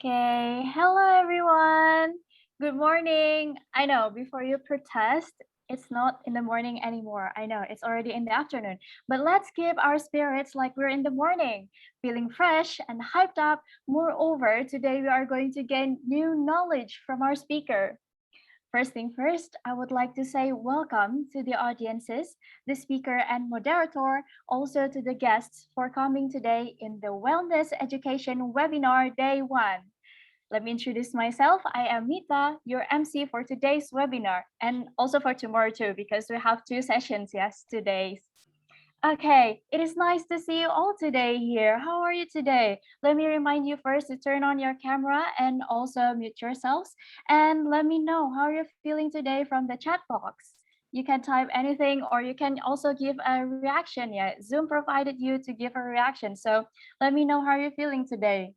Okay, hello everyone. Good morning. I know before you protest, it's not in the morning anymore. I know it's already in the afternoon. But let's keep our spirits like we're in the morning, feeling fresh and hyped up. Moreover, today we are going to gain new knowledge from our speaker. First thing first, I would like to say welcome to the audiences, the speaker and moderator, also to the guests for coming today in the Wellness Education Webinar Day 1. Let me introduce myself. I am Mita, your MC for today's webinar, and also for tomorrow too, because we have two sessions, yes, today. Okay, it is nice to see you all today here. How are you today? Let me remind you first to turn on your camera and also mute yourselves. And let me know how you're feeling today from the chat box. You can type anything or you can also give a reaction. Yeah, Zoom provided you to give a reaction. So let me know how you're feeling today.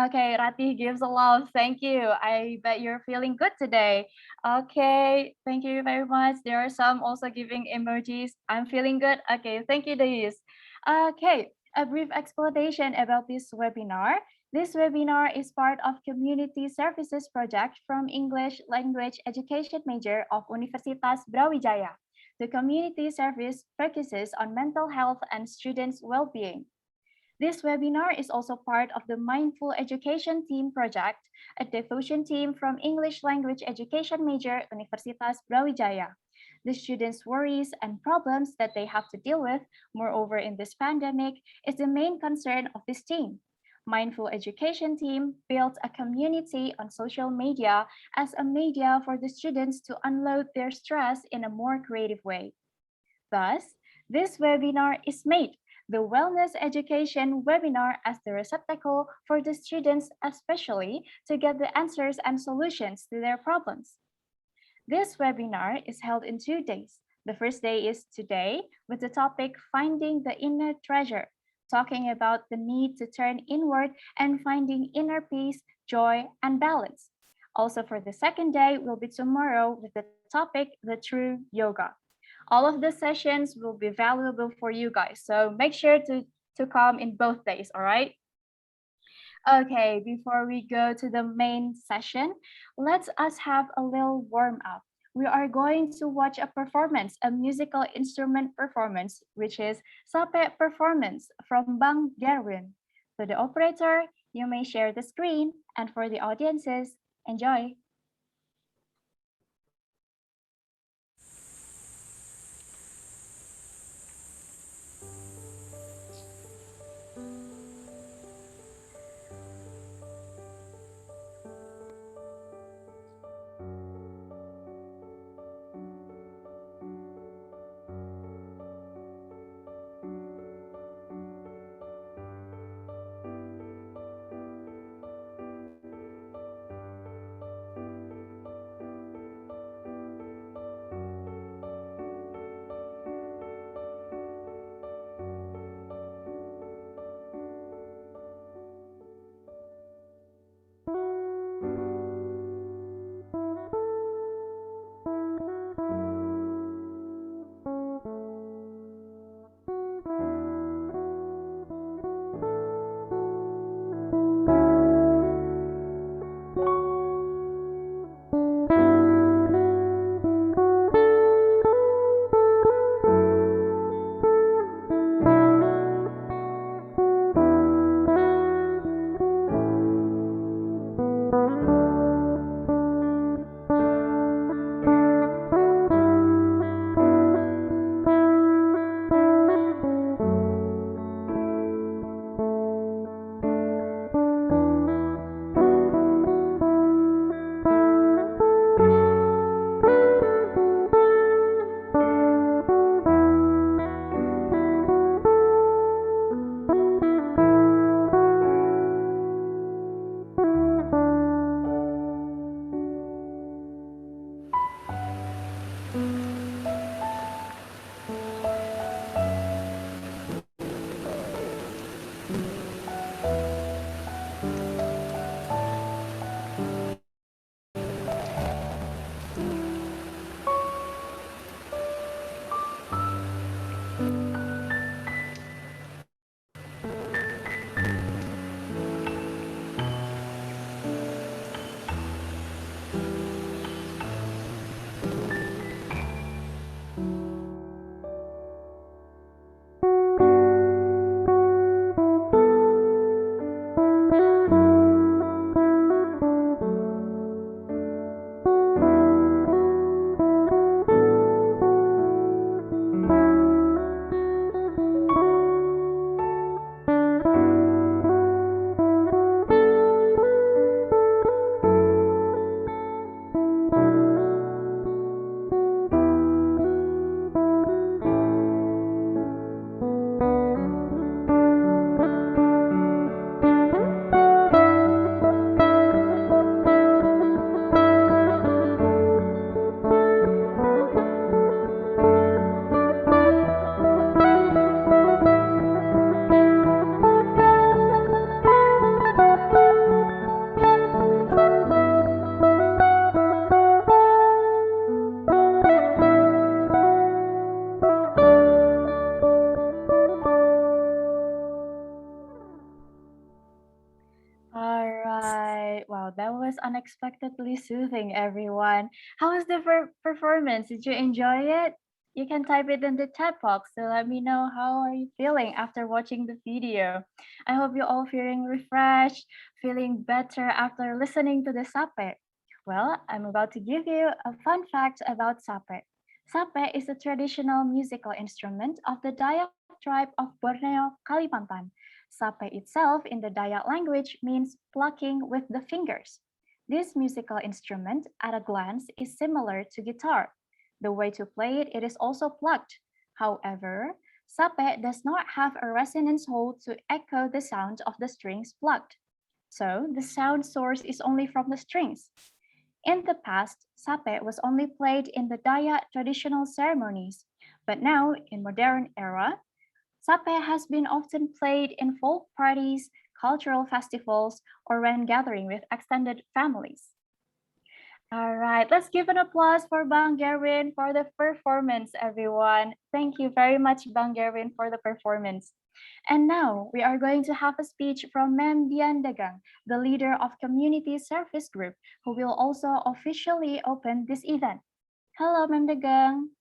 Okay, Rati gives a love. Thank you. I bet you're feeling good today. Okay, thank you very much. There are some also giving emojis. I'm feeling good. Okay, thank you, Deis. Okay, a brief explanation about this webinar. This webinar is part of Community Services Project from English Language Education major of Universitas Brawijaya. The community service focuses on mental health and students' well-being. This webinar is also part of the Mindful Education Team project, a devotion team from English Language Education major Universitas Brawijaya. The students' worries and problems that they have to deal with, moreover in this pandemic, is the main concern of this team. Mindful Education Team built a community on social media as a media for the students to unload their stress in a more creative way. Thus, this webinar is made the Wellness Education webinar as the receptacle for the students, especially to get the answers and solutions to their problems. This webinar is held in 2 days. The first day is today with the topic Finding the Inner Treasure, talking about the need to turn inward and finding inner peace, joy, and balance. Also for the second day will be tomorrow with the topic The True Yoga. All of the sessions will be valuable for you guys. So make sure to come in both days, all right? Okay, before we go to the main session, let's us have a little warm up. We are going to watch a performance, a musical instrument performance, which is Sape performance from Bang Gerwin. To the operator, you may share the screen, and for the audiences, enjoy. unexpectedly soothing, everyone. How was the performance? Did you enjoy it? You can type it in the chat box to let me know how are you feeling after watching the video. I hope you're all feeling refreshed, feeling better after listening to the sape. Well, I'm about to give you a fun fact about sape. Sape is a traditional musical instrument of the Dayak tribe of Borneo, Kalimantan. Sape itself in the Dayak language means plucking with the fingers. This musical instrument, at a glance, is similar to guitar. The way to play it is also plucked. However, sape does not have a resonance hole to echo the sound of the strings plucked. So the sound source is only from the strings. In the past, sape was only played in the Dayak traditional ceremonies, but now, in modern era, sape has been often played in folk parties, cultural festivals, or when gathering with extended families. All right, let's give an applause for Bang Gerwin for the performance, everyone. Thank you very much, Bang Gerwin, for the performance. And now we are going to have a speech from Mem Dian Dagang, the leader of Community Service Group, who will also officially open this event. Hello, Mem Dagang.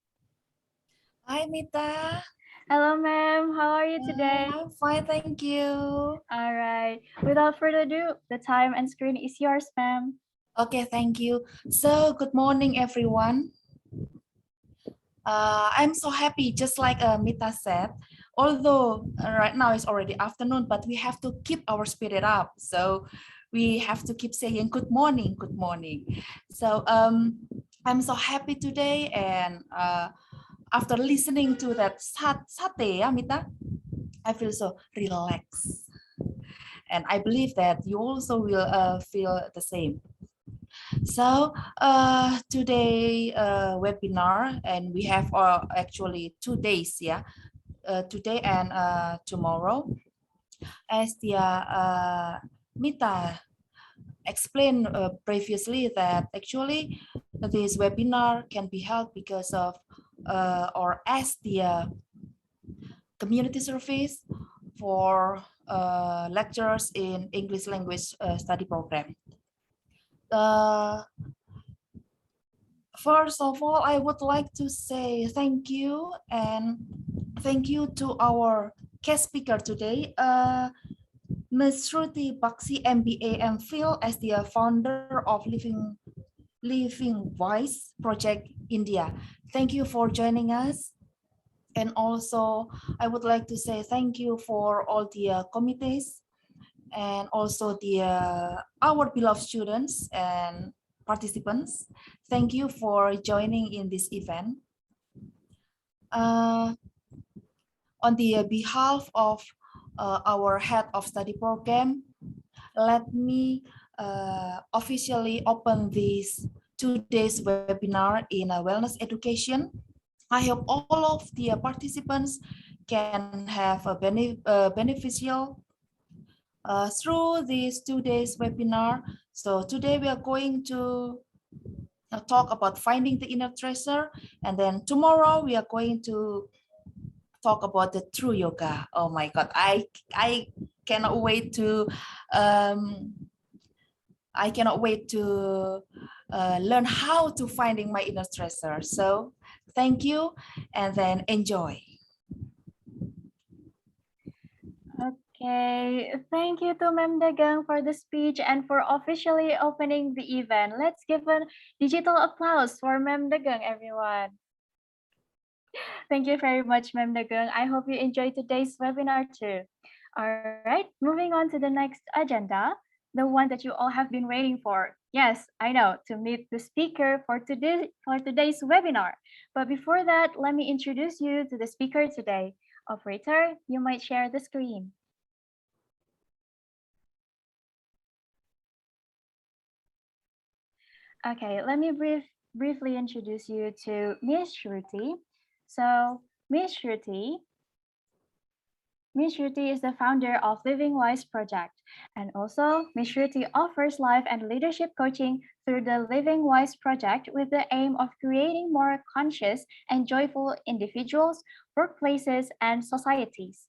Hi, Mita. Hello, ma'am. How are you today? I'm fine, thank you. All right. Without further ado, the time and screen is yours, ma'am. Okay, thank you. So, good morning, everyone. I'm so happy, just like Mita said, although right now it's already afternoon, but we have to keep our spirit up. So, we have to keep saying good morning, good morning. So, I'm so happy today, and after listening to that sate, yeah, Mita, I feel so relaxed. And I believe that you also will feel the same. So today webinar, and we have actually 2 days, yeah, today and tomorrow. As the Mita explained previously, that actually this webinar can be held because of or as the community service for lecturers in English language study program. First of all, I would like to say thank you, and thank you to our guest speaker today, Ms. Shruti Bakshi, MBA MPhil, as the founder of Living Voice Project India. Thank you for joining us. And also, I would like to say thank you for all the committees, and also the our beloved students and participants. Thank you for joining in this event. On the behalf of our head of study program, let me officially open this 2 days webinar in wellness education. I hope all of the participants can have a beneficial through these 2 days webinar. So today we are going to talk about finding the inner treasure, and then tomorrow we are going to talk about the true yoga. Oh my God, I cannot wait to um, I cannot wait to learn how to finding my inner treasure. So thank you, and then enjoy. Okay, thank you to Ma'am Dagang for the speech and for officially opening the event. Let's give a digital applause for Ma'am Dagang, everyone. Thank you very much, Ma'am Dagang. I hope you enjoyed today's webinar too. All right, moving on to the next agenda, the one that you all have been waiting for. Yes, I know, to meet the speaker for today's webinar. But before that, let me introduce you to the speaker today. Operator, you might share the screen. Okay, let me briefly introduce you to Miss Shruti. So, Miss Shruti Miss Shruti is the founder of Living Wise Project, and also Miss Shruti offers life and leadership coaching through the Living Wise Project with the aim of creating more conscious and joyful individuals, workplaces, and societies.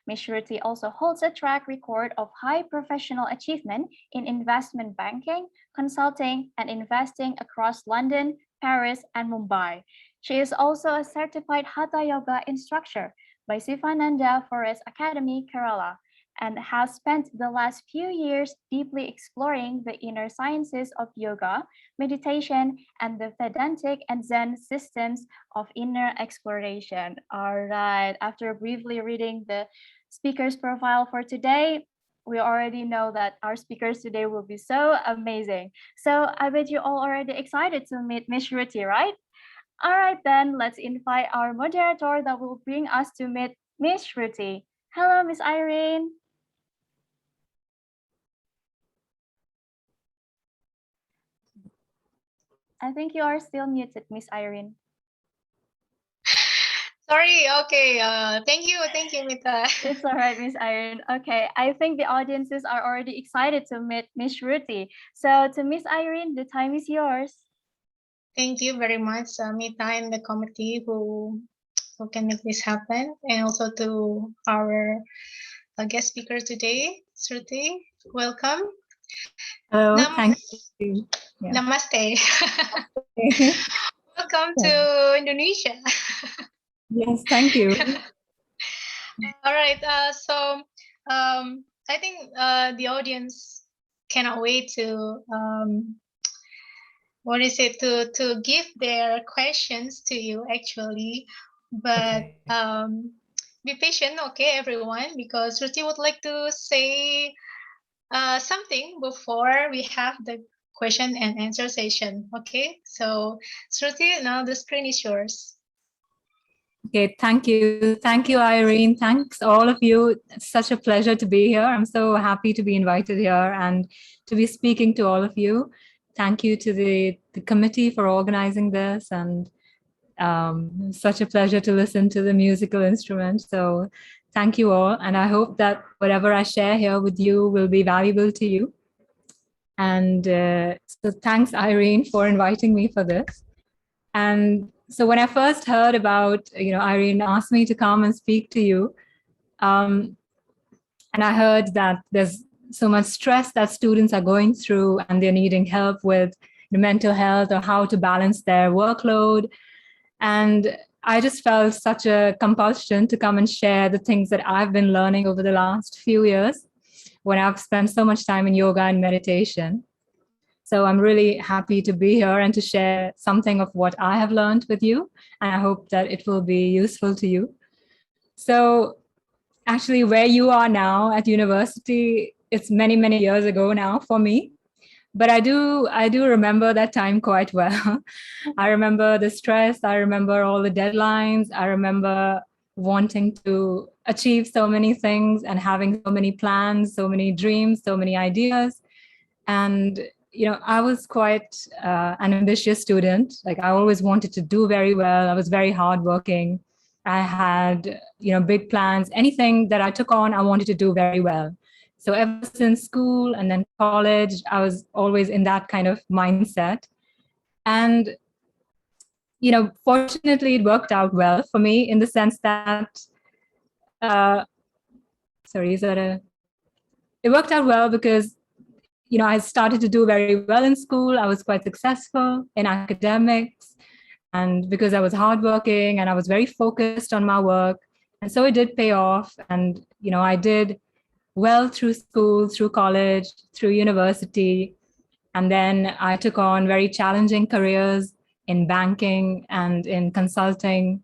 Ms. Shruti also holds a track record of high professional achievement in investment banking, consulting, and investing across London, Paris, and Mumbai. She is also a certified Hatha Yoga instructor by Sivananda Forest Academy, Kerala, and has spent the last few years deeply exploring the inner sciences of yoga, meditation, and the Vedantic and Zen systems of inner exploration. All right, after briefly reading the speaker's profile for today, we already know that our speakers today will be so amazing. So I bet you all already excited to meet Miss Shruti, right? All right, then let's invite our moderator that will bring us to meet Miss Shruti. Hello, Miss Irene. I think you are still muted, Miss Irene. Sorry, okay. Thank you, Mita. It's all right, Miss Irene. Okay, I think the audiences are already excited to meet Miss Shruti. So to Miss Irene, the time is yours. Thank you very much, Mita and the committee who can make this happen, and also to our guest speaker today, Shruti. Welcome. Hello, thank you. Yeah. Namaste. Welcome to Indonesia. Yes, thank you. All right. I think the audience cannot wait to to give their questions to you actually, but be patient, okay, everyone, because Shruti would like to say something before we have the question and answer session. Okay, so Shruti, now the screen is yours. Okay, thank you. Thank you, Irene. Thanks, all of you. It's such a pleasure to be here. I'm so happy to be invited here and to be speaking to all of you. Thank you to the committee for organizing this, and such a pleasure to listen to the musical instrument. So thank you all. And I hope that whatever I share here with you will be valuable to you. And so thanks, Irene, for inviting me for this. And so when I first heard about, Irene asked me to come and speak to you, and I heard that there's so much stress that students are going through and they're needing help with mental health or how to balance their workload. And I just felt such a compulsion to come and share the things that I've been learning over the last few years when I've spent so much time in yoga and meditation. So I'm really happy to be here and to share something of what I have learned with you. And I hope that it will be useful to you. So actually where you are now at university, it's many, many years ago now for me. But I do remember that time quite well. I remember the stress. I remember all the deadlines. I remember wanting to achieve so many things and having so many plans, so many dreams, so many ideas. And I was quite an ambitious student. Like I always wanted to do very well. I was very hardworking. I had, big plans. Anything that I took on, I wanted to do very well. So ever since school and then college, I was always in that kind of mindset. And, fortunately, it worked out well for me in the sense that, it worked out well because I started to do very well in school. I was quite successful in academics, and because I was hardworking and I was very focused on my work. And so it did pay off. And, I did well through school, through college, through university. And then I took on very challenging careers in banking and in consulting.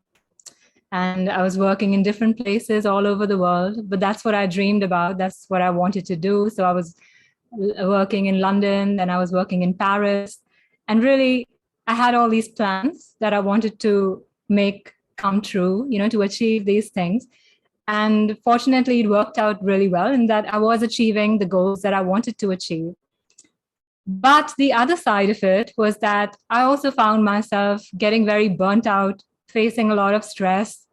And I was working in different places all over the world. But that's what I dreamed about. That's what I wanted to do. So I was working in London, and I was working in Paris. And really, I had all these plans that I wanted to make come true, to achieve these things. And fortunately, it worked out really well in that I was achieving the goals that I wanted to achieve. But the other side of it was that I also found myself getting very burnt out, facing a lot of stress,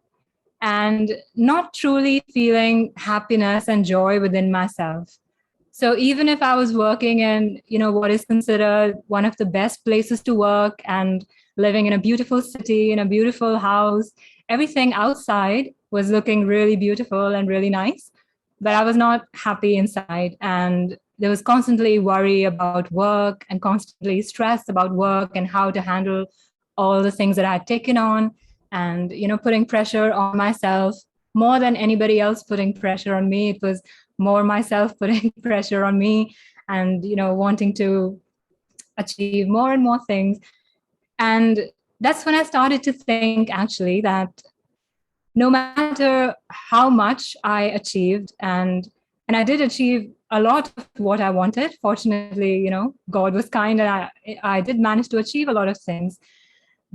and not truly feeling happiness and joy within myself. So even if I was working in, what is considered one of the best places to work and living in a beautiful city, in a beautiful house, everything outside was looking really beautiful and really nice, but I was not happy inside. And there was constantly worry about work and constantly stress about work and how to handle all the things that I had taken on, and, putting pressure on myself more than anybody else putting pressure on me. It was more myself putting pressure on me, and, wanting to achieve more and more things. And that's when I started to think, actually, that no matter how much I achieved, and I did achieve a lot of what I wanted. Fortunately, God was kind, and I did manage to achieve a lot of things.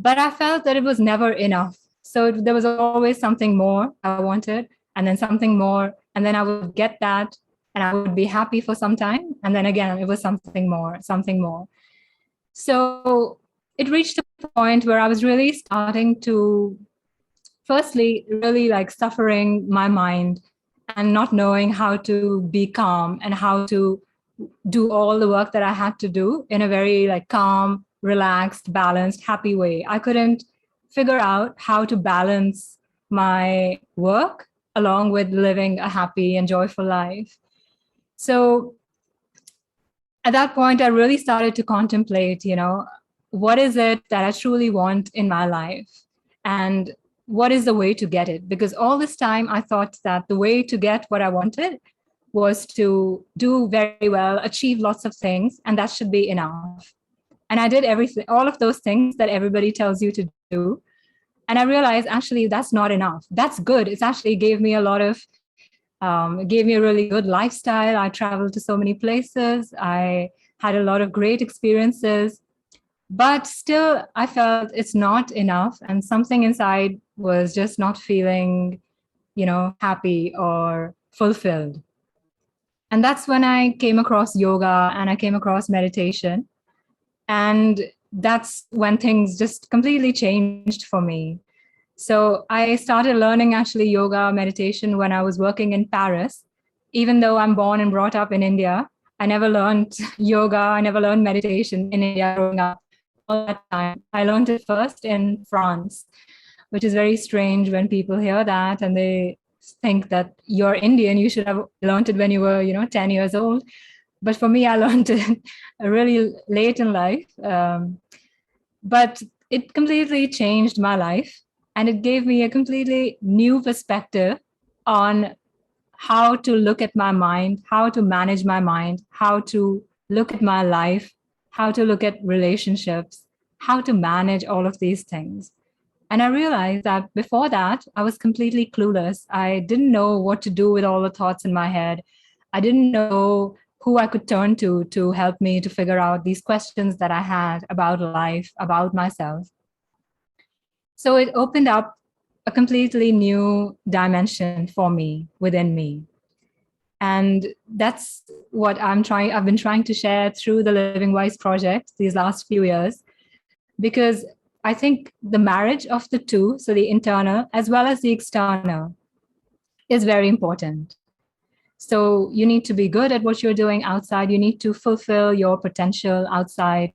But I felt that it was never enough. So there was always something more I wanted, and then something more, and then I would get that, and I would be happy for some time, and then again it was something more, something more. So it reached a point where I was really starting to, firstly, really like suffering my mind and not knowing how to be calm and how to do all the work that I had to do in a very like calm, relaxed, balanced, happy way. I couldn't figure out how to balance my work along with living a happy and joyful life. So at that point, I really started to contemplate, what is it that I truly want in my life? And what is the way to get it? Because all this time I thought that the way to get what I wanted was to do very well, achieve lots of things, and that should be enough. And I did everything, all of those things that everybody tells you to do. And I realized actually that's not enough. That's good. It's actually gave me a lot of, it gave me a really good lifestyle. I traveled to so many places. I had a lot of great experiences. But still, I felt it's not enough. And something inside was just not feeling, happy or fulfilled. And that's when I came across yoga and I came across meditation. And that's when things just completely changed for me. So I started learning actually yoga meditation when I was working in Paris. Even though I'm born and brought up in India, I never learned yoga. I never learned meditation in India growing up. All that time, I learned it first in France, which is very strange when people hear that and they think that you're Indian, you should have learned it when you were, 10 years old. But for me, I learned it really late in life. But it completely changed my life, and it gave me a completely new perspective on how to look at my mind, how to manage my mind, how to look at my life, how to look at relationships, how to manage all of these things. And I realized that before that, I was completely clueless. I didn't know what to do with all the thoughts in my head. I didn't know who I could turn to help me to figure out these questions that I had about life, about myself. So it opened up a completely new dimension for me, within me. And that's what I've been trying to share through the Living Wise project these last few years, because I think the marriage of the two, so the internal as well as the external, is very important. So you need to be good at what you're doing outside. You need to fulfill your potential outside.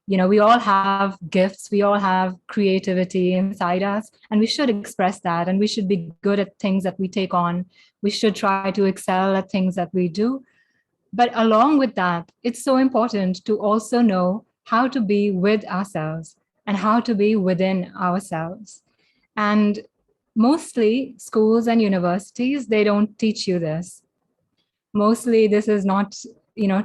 We all have gifts. We all have creativity inside us, and we should express that. And we should be good at things that we take on. We should try to excel at things that we do. But along with that, it's so important to also know how to be with ourselves and how to be within ourselves. And mostly schools and universities, they don't teach you this. Mostly this is not,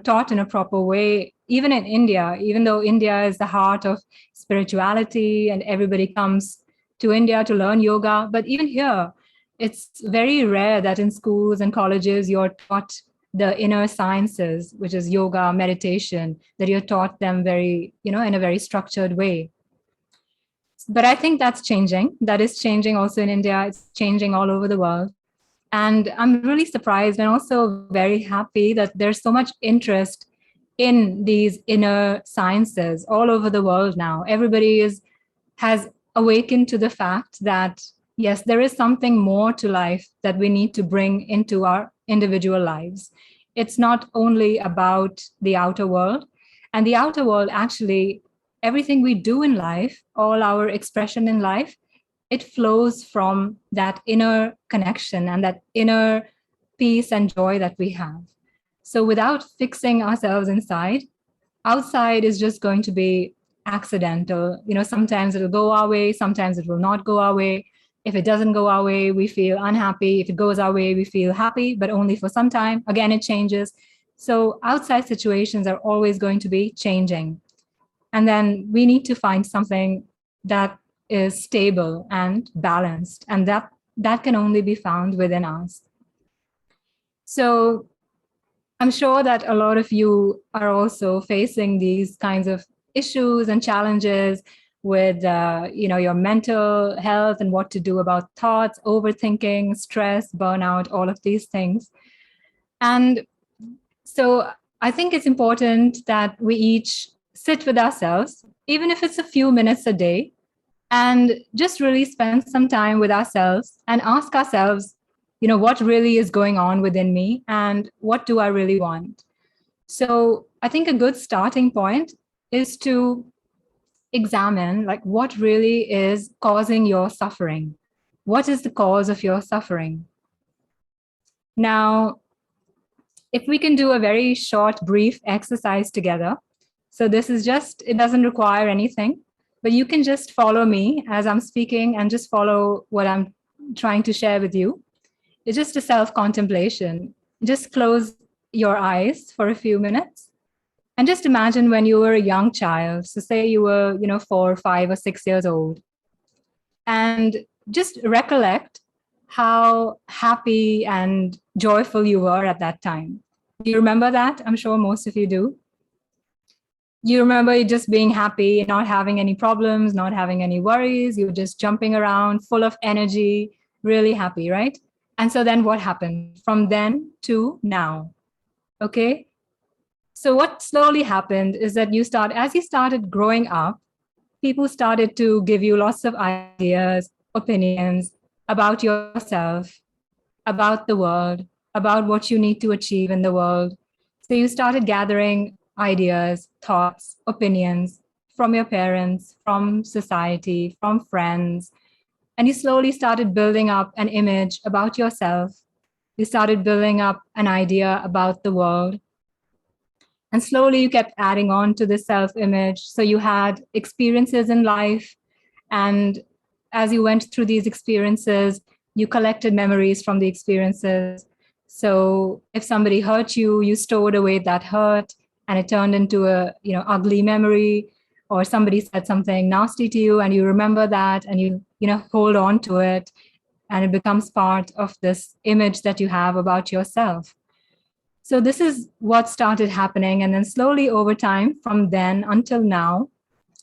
taught in a proper way. Even in India, even though India is the heart of spirituality and everybody comes to India to learn yoga, but even here, it's very rare that in schools and colleges you're taught the inner sciences, which is yoga, meditation, that you're taught them very, in a very structured way. But I think that's changing. That is changing also in India. It's changing all over the world. And I'm really surprised and also very happy that there's so much interest in these inner sciences all over the world now. Everybody has awakened to the fact that, yes, there is something more to life that we need to bring into our individual lives. It's not only about the outer world. And the outer world, actually, everything we do in life, all our expression in life, it flows from that inner connection and that inner peace and joy that we have. So without fixing ourselves inside, outside is just going to be accidental. Sometimes it'll go our way, sometimes it will not go our way. If it doesn't go our way, we feel unhappy. If it goes our way, we feel happy, but only for some time. Again, it changes. So outside situations are always going to be changing. And then we need to find something that is stable and balanced, and that can only be found within us. So I'm sure that a lot of you are also facing these kinds of issues and challenges with your mental health and what to do about thoughts, overthinking, stress, burnout, all of these things. And so I think it's important that we each sit with ourselves, even if it's a few minutes a day, and just really spend some time with ourselves and ask ourselves, what really is going on within me and what do I really want? So I think a good starting point is to examine what really is causing your suffering. What is the cause of your suffering? Now, if we can do a very short, brief exercise together. So this is it doesn't require anything, but you can just follow me as I'm speaking and just follow what I'm trying to share with you. It's just a self-contemplation. Just close your eyes for a few minutes and just imagine when you were a young child. So say you were, 4, 5, or 6 years old. And just recollect how happy and joyful you were at that time. Do you remember that? I'm sure most of you do. You remember just being happy, not having any problems, not having any worries. You were just jumping around, full of energy, really happy, right? And so then what happened from then to now? Okay. So what slowly happened is that as you started growing up, people started to give you lots of ideas, opinions about yourself, about the world, about what you need to achieve in the world. So you started gathering ideas, thoughts, opinions from your parents, from society, from friends. And you slowly started building up an image about yourself. You started building up an idea about the world. And slowly you kept adding on to the self-image. So you had experiences in life. And as you went through these experiences, you collected memories from the experiences. So if somebody hurt you, you stored away that hurt and it turned into a ugly memory, or somebody said something nasty to you and you remember that and you hold on to it, and it becomes part of this image that you have about yourself. So this is what started happening. And then slowly over time, from then until now,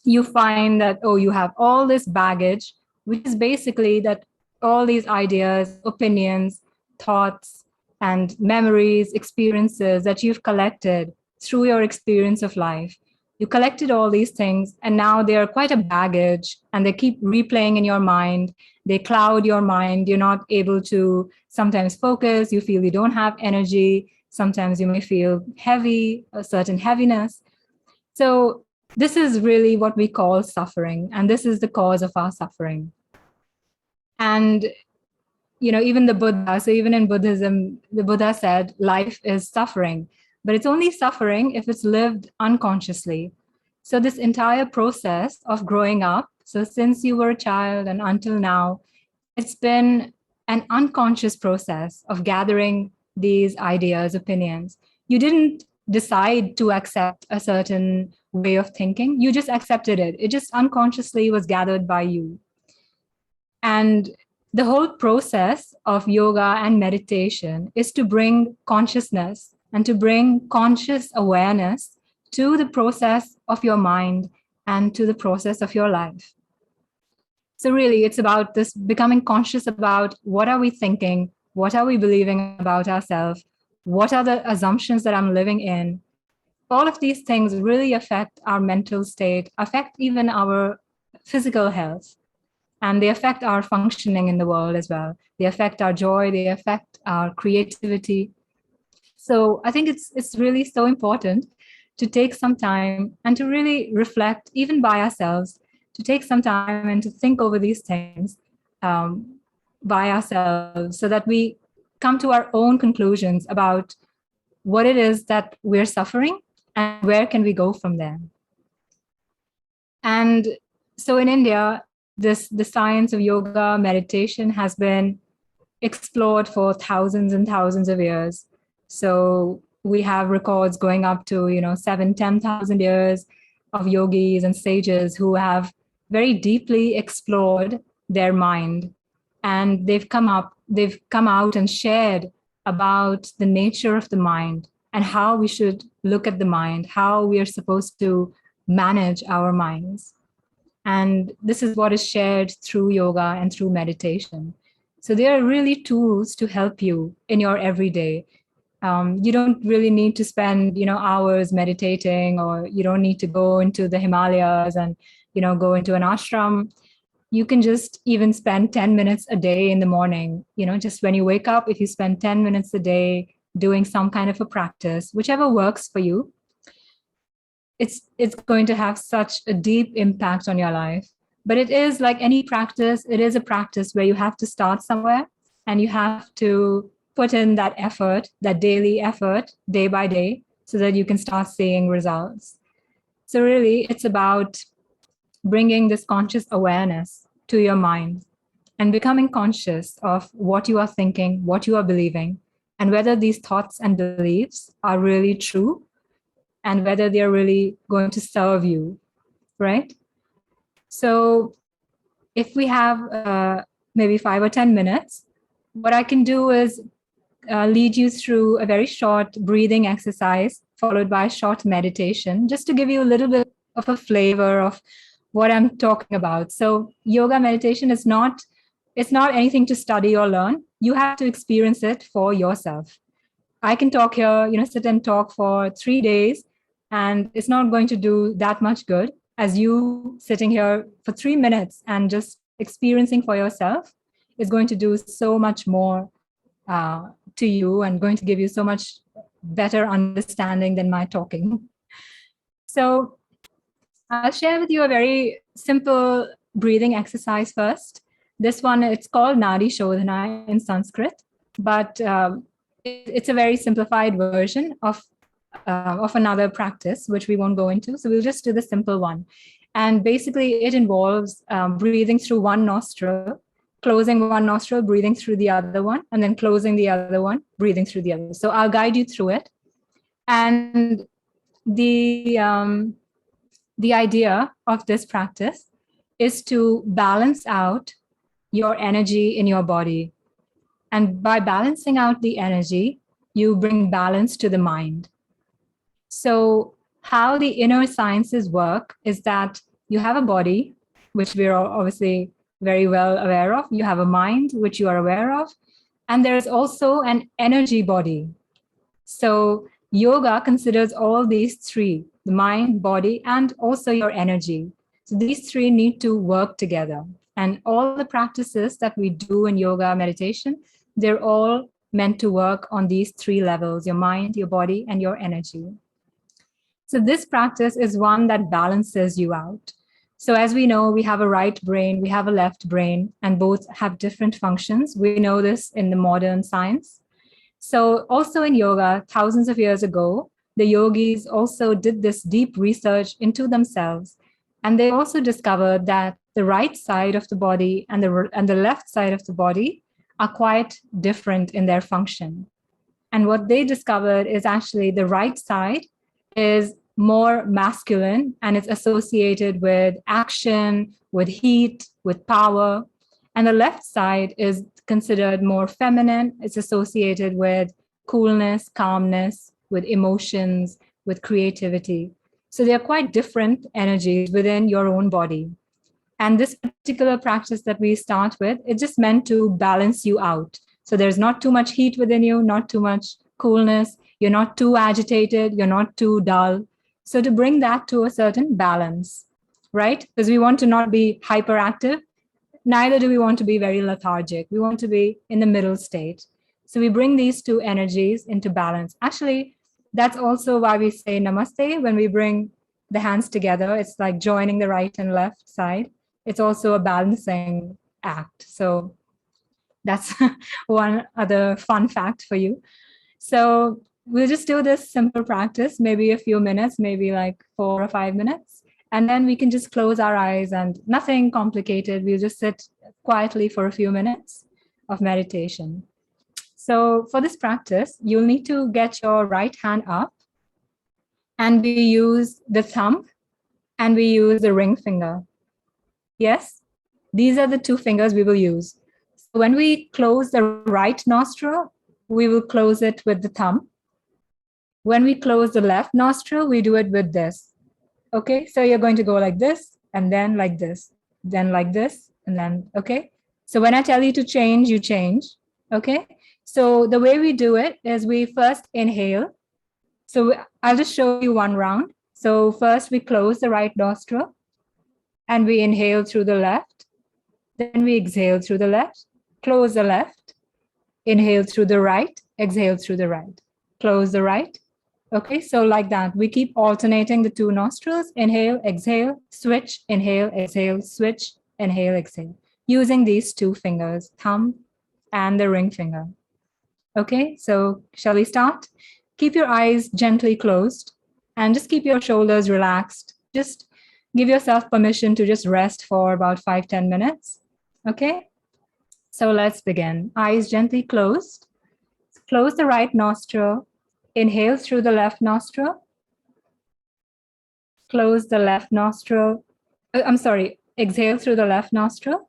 you find that, you have all this baggage, which is basically that all these ideas, opinions, thoughts, and memories, experiences that you've collected through your experience of life. You collected all these things, and now they are quite a baggage, and they keep replaying in your mind. They cloud your mind. You're not able to sometimes focus. You feel you don't have energy. Sometimes you may feel heavy, a certain heaviness. So this is really what we call suffering, and this is the cause of our suffering. And even the Buddha, so even in Buddhism, the Buddha said life is suffering, but it's only suffering if it's lived unconsciously. So this entire process of growing up, so since you were a child and until now, it's been an unconscious process of gathering these ideas, opinions. You didn't decide to accept a certain way of thinking. You just accepted it. It just unconsciously was gathered by you. And the whole process of yoga and meditation is to bring consciousness and to bring conscious awareness to the process of your mind and to the process of your life. So really, it's about this becoming conscious about what are we thinking, what are we believing about ourselves, what are the assumptions that I'm living in. All of these things really affect our mental state, affect even our physical health. And they affect our functioning in the world as well. They affect our joy, they affect our creativity. So I think it's really so important to take some time and to really reflect, even by ourselves, to take some time and to think over these things by ourselves so that we come to our own conclusions about what it is that we're suffering and where can we go from there. And so in India, the science of yoga meditation has been explored for thousands and thousands of years. So we have records going up to 7,000-10,000 years of yogis and sages who have very deeply explored their mind, and they've come out and shared about the nature of the mind and how we should look at the mind, how we are supposed to manage our minds. And this is what is shared through yoga and through meditation. So they are really tools to help you in your everyday. You don't really need to spend, hours meditating, or you don't need to go into the Himalayas and, go into an ashram. You can just even spend 10 minutes a day in the morning, just when you wake up, if you spend 10 minutes a day doing some kind of a practice, whichever works for you, it's going to have such a deep impact on your life. But it is like any practice, it is a practice where you have to start somewhere and you have to put in that effort, that daily effort, day by day, so that you can start seeing results. So really, it's about bringing this conscious awareness to your mind and becoming conscious of what you are thinking, what you are believing, and whether these thoughts and beliefs are really true and whether they're really going to serve you, right? So if we have maybe 5 or 10 minutes, what I can do is lead you through a very short breathing exercise followed by a short meditation, just to give you a little bit of a flavor of what I'm talking about. So yoga meditation is not anything to study or learn. You have to experience it for yourself. I can talk here, sit and talk for 3 days, and it's not going to do that much good as you sitting here for 3 minutes and just experiencing for yourself is going to do so much more to you and going to give you so much better understanding than my talking. So I'll share with you a very simple breathing exercise first. This one, it's called Nadi Shodhana in Sanskrit, but it's a very simplified version of another practice, which we won't go into. So we'll just do the simple one. And basically it involves breathing through one nostril, closing one nostril, breathing through the other one, and then closing the other one, breathing through the other. So I'll guide you through it. And the idea of this practice is to balance out your energy in your body. And by balancing out the energy, you bring balance to the mind. So how the inner sciences work is that you have a body, which we're obviously very well aware of. You have a mind, which you are aware of. And there is also an energy body. So yoga considers all these three, the mind, body, and also your energy. So these three need to work together. And all the practices that we do in yoga meditation, they're all meant to work on these three levels, your mind, your body, and your energy. So this practice is one that balances you out. So as we know, we have a right brain, we have a left brain, and both have different functions. We know this in the modern science. So also in yoga, thousands of years ago, the yogis also did this deep research into themselves. And they also discovered that the right side of the body and the left side of the body are quite different in their function. And what they discovered is actually the right side is more masculine, and it's associated with action, with heat, with power. And the left side is considered more feminine. It's associated with coolness, calmness, with emotions, with creativity. So they are quite different energies within your own body. And this particular practice that we start with, it's just meant to balance you out. So there's not too much heat within you, not too much coolness. You're not too agitated. You're not too dull. So to bring that to a certain balance, right? Because we want to not be hyperactive. Neither do we want to be very lethargic. We want to be in the middle state. So we bring these two energies into balance. Actually, that's also why we say namaste when we bring the hands together. It's like joining the right and left side. It's also a balancing act. So that's one other fun fact for you. So we'll just do this simple practice, maybe a few minutes, maybe like 4 or 5 minutes. And then we can just close our eyes and nothing complicated. We'll just sit quietly for a few minutes of meditation. So for this practice, you'll need to get your right hand up, and we use the thumb and we use the ring finger. Yes, these are the two fingers we will use. So when we close the right nostril, we will close it with the thumb. When we close the left nostril, we do it with this. Okay, so you're going to go like this, and then like this, then like this, and then, okay? So when I tell you to change, you change, okay? So the way we do it is we first inhale. So I'll just show you one round. So first we close the right nostril, and we inhale through the left. Then we exhale through the left, close the left, inhale through the right, exhale through the right, close the right. Okay, so like that, we keep alternating the two nostrils, inhale, exhale, switch, inhale, exhale, switch, inhale, exhale, using these two fingers, thumb and the ring finger. Okay, so shall we start? Keep your eyes gently closed and just keep your shoulders relaxed. Just give yourself permission to just rest for about 5-10 minutes. Okay, so let's begin. Eyes gently closed. Close the right nostril. Inhale through the left nostril. Close the left nostril. Exhale through the left nostril.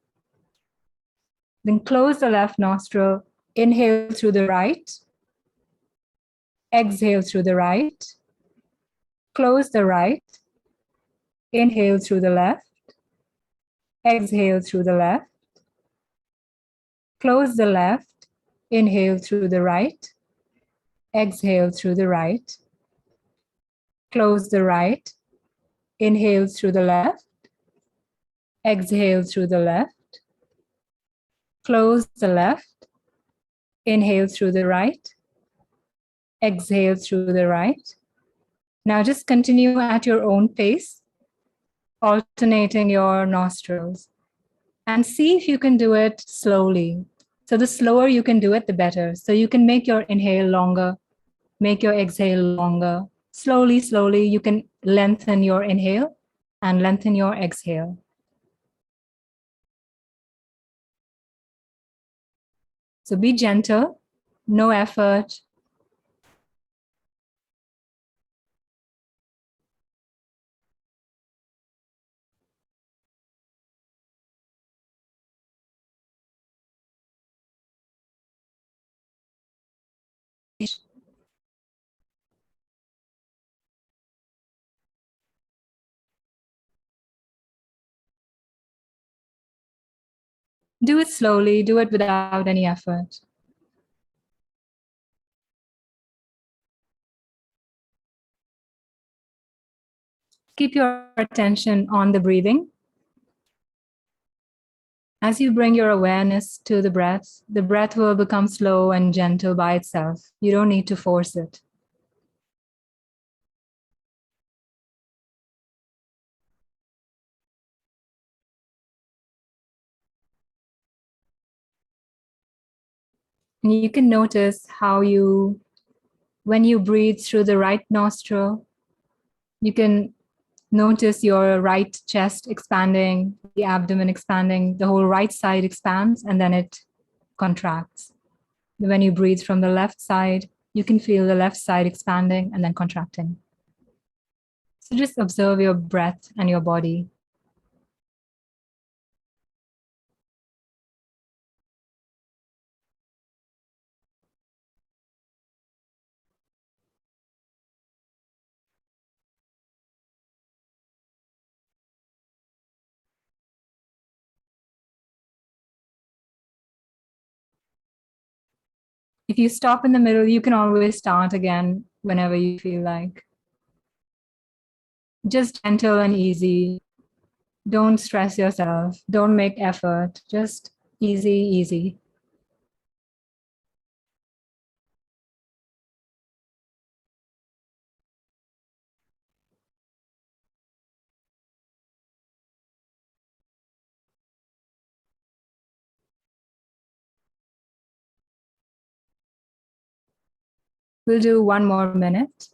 Then close the left nostril. Inhale through the right. Exhale through the right. Close the right. Inhale through the left. Exhale through the left. Close the left. Inhale through the right. Exhale through the right. Close the right. Inhale through the left. Exhale through the left. Close the left. Inhale through the right. Exhale through the right. Now just continue at your own pace, alternating your nostrils. And see if you can do it slowly. So the slower you can do it, the better. So you can make your inhale longer, make your exhale longer. Slowly, slowly, you can lengthen your inhale and lengthen your exhale. So be gentle, no effort. Do it slowly, do it without any effort. Keep your attention on the breathing. As you bring your awareness to the breath will become slow and gentle by itself. You don't need to force it. And you can notice how when you breathe through the right nostril, you can notice your right chest expanding, the abdomen expanding, the whole right side expands, and then it contracts. When you breathe from the left side, you can feel the left side expanding and then contracting. So just observe your breath and your body. If you stop in the middle, you can always start again whenever you feel like. Just gentle and easy. Don't stress yourself. Don't make effort. Just easy, easy. We'll do 1 more minute.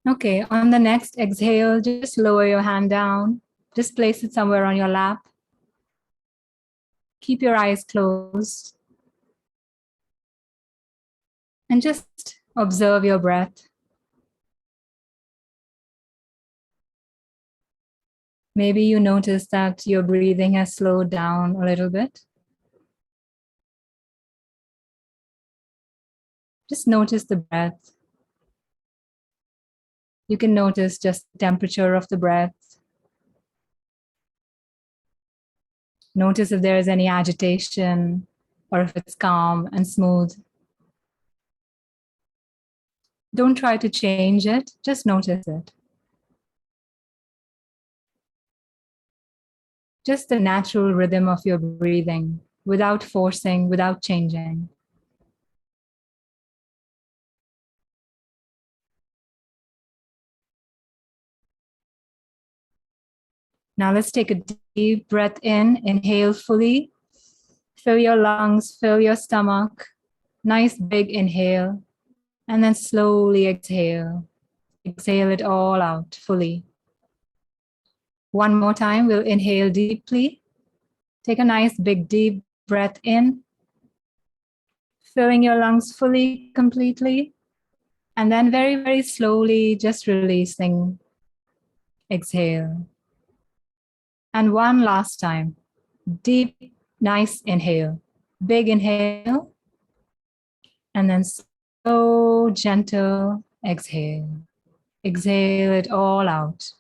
Okay, on the next exhale, just lower your hand down. Just place it somewhere on your lap. Keep your eyes closed. And just observe your breath. Maybe you notice that your breathing has slowed down a little bit. Just notice the breath. You can notice just the temperature of the breath. Notice if there is any agitation or if it's calm and smooth. Don't try to change it, just notice it. Just the natural rhythm of your breathing, without forcing, without changing. Now let's take a deep breath in, inhale fully. Fill your lungs, fill your stomach. Nice big inhale. And then slowly exhale. Exhale it all out fully. One more time, we'll inhale deeply. Take a nice big deep breath in. Filling your lungs fully, completely. And then very, very slowly, just releasing. Exhale. And one last time. Deep, nice inhale. Big inhale. And then slow, gentle exhale. Exhale it all out.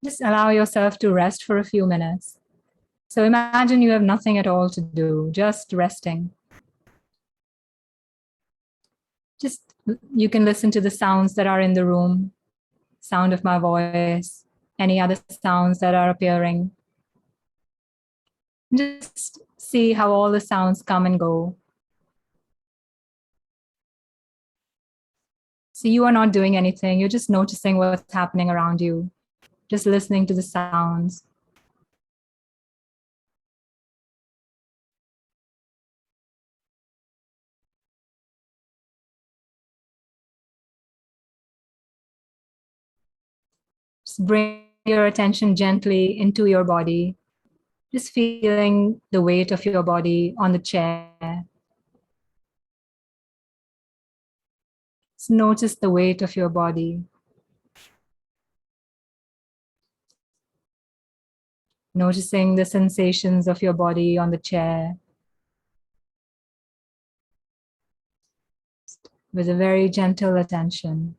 Just allow yourself to rest for a few minutes. So imagine you have nothing at all to do, just resting. Just you can listen to the sounds that are in the room, sound of my voice, any other sounds that are appearing. Just see how all the sounds come and go. So you are not doing anything, you're just noticing what's happening around you, just listening to the sounds. Just bring your attention gently into your body, just feeling the weight of your body on the chair. Just notice the weight of your body. Noticing the sensations of your body on the chair. With a very gentle attention.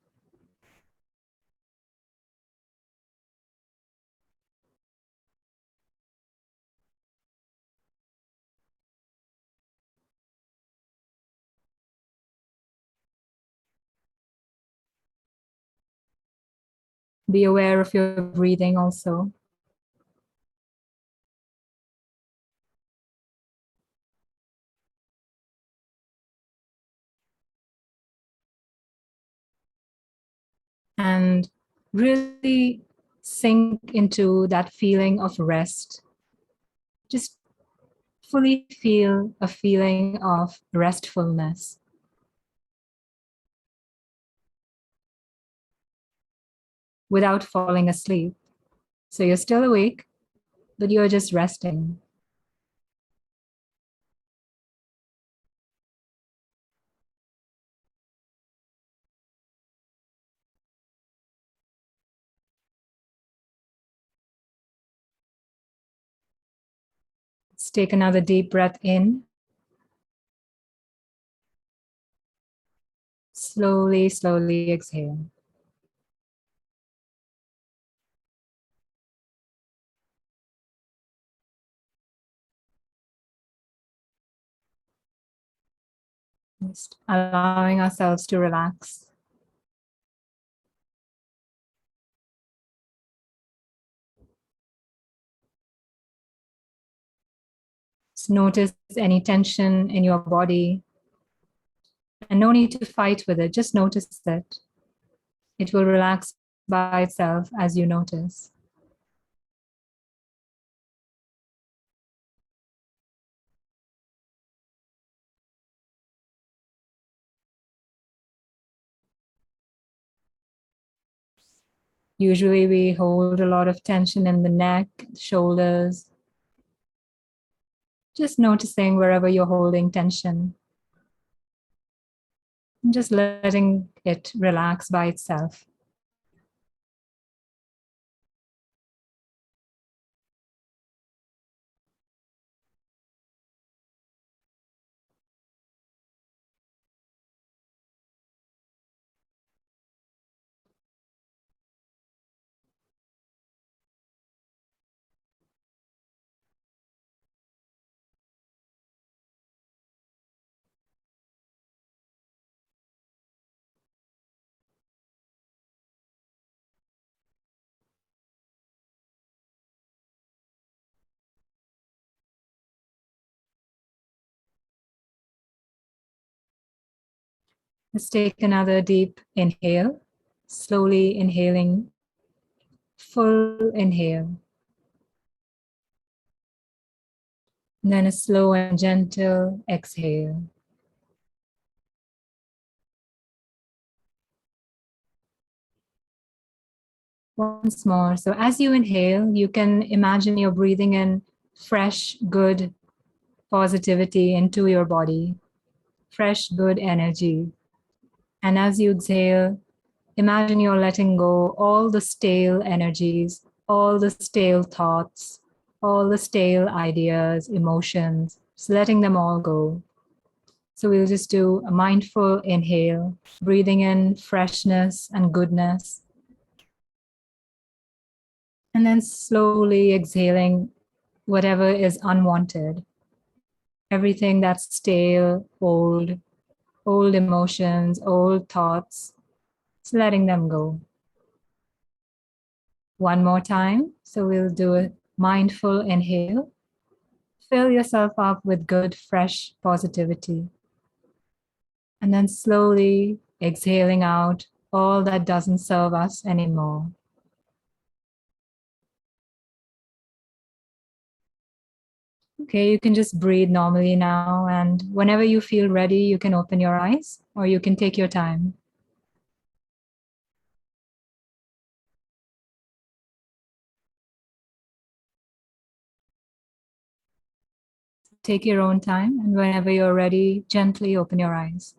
Be aware of your breathing also. And really sink into that feeling of rest. Just fully feel a feeling of restfulness. Without falling asleep. So you're still awake, but you're just resting. Let's take another deep breath in. Slowly, slowly exhale. Just allowing ourselves to relax. Just notice any tension in your body, and no need to fight with it, just notice it. It will relax by itself as you notice. Usually we hold a lot of tension in the neck, shoulders. Just noticing wherever you're holding tension. And just letting it relax by itself. Let's take another deep inhale, slowly inhaling, full inhale. And then a slow and gentle exhale. Once more. So as you inhale, you can imagine you're breathing in fresh, good positivity into your body, fresh, good energy. And as you exhale, imagine you're letting go all the stale energies, all the stale thoughts, all the stale ideas, emotions, just letting them all go. So we'll just do a mindful inhale, breathing in freshness and goodness. And then slowly exhaling whatever is unwanted, everything that's stale, old emotions, old thoughts, just letting them go. One more time. So we'll do a mindful inhale. Fill yourself up with good, fresh positivity. And then slowly exhaling out all that doesn't serve us anymore. Okay, you can just breathe normally now, and whenever you feel ready, you can open your eyes or you can take your time. Take your own time, and whenever you're ready, gently open your eyes.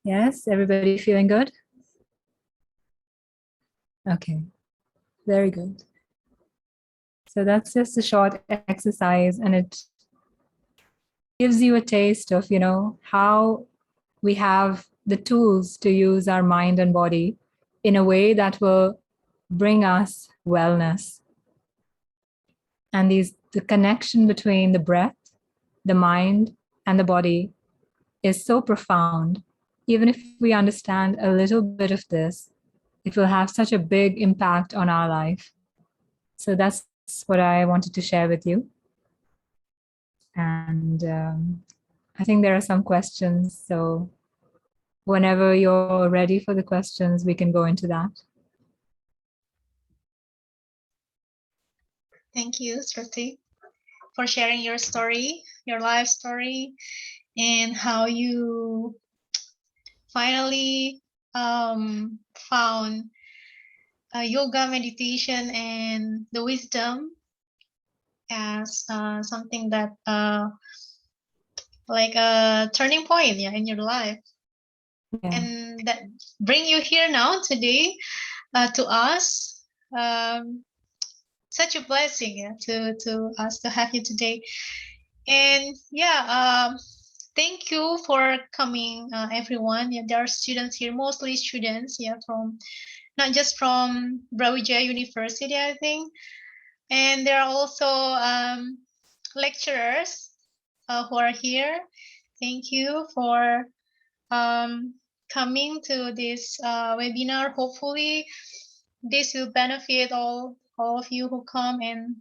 Yes, everybody feeling good? Okay, very good. So that's just a short exercise, and it gives you a taste of, how we have the tools to use our mind and body in a way that will bring us wellness. And the connection between the breath, the mind, and the body is so profound. Even if we understand a little bit of this, it will have such a big impact on our life. So that's what I wanted to share with you. And I think there are some questions. So whenever you're ready for the questions, we can go into that. Thank you, Shruti, for sharing your story, your life story, and how you finally found yoga, meditation, and the wisdom as something that like a turning point, in your life. Yeah. And that bring you here now today to us. Such a blessing to us to have you today. And thank you for coming, everyone. Yeah, there are students here, mostly students, yeah, from not just from Brawijaya University, I think, and there are also lecturers who are here. Thank you for coming to this webinar. Hopefully, this will benefit all of you who come, and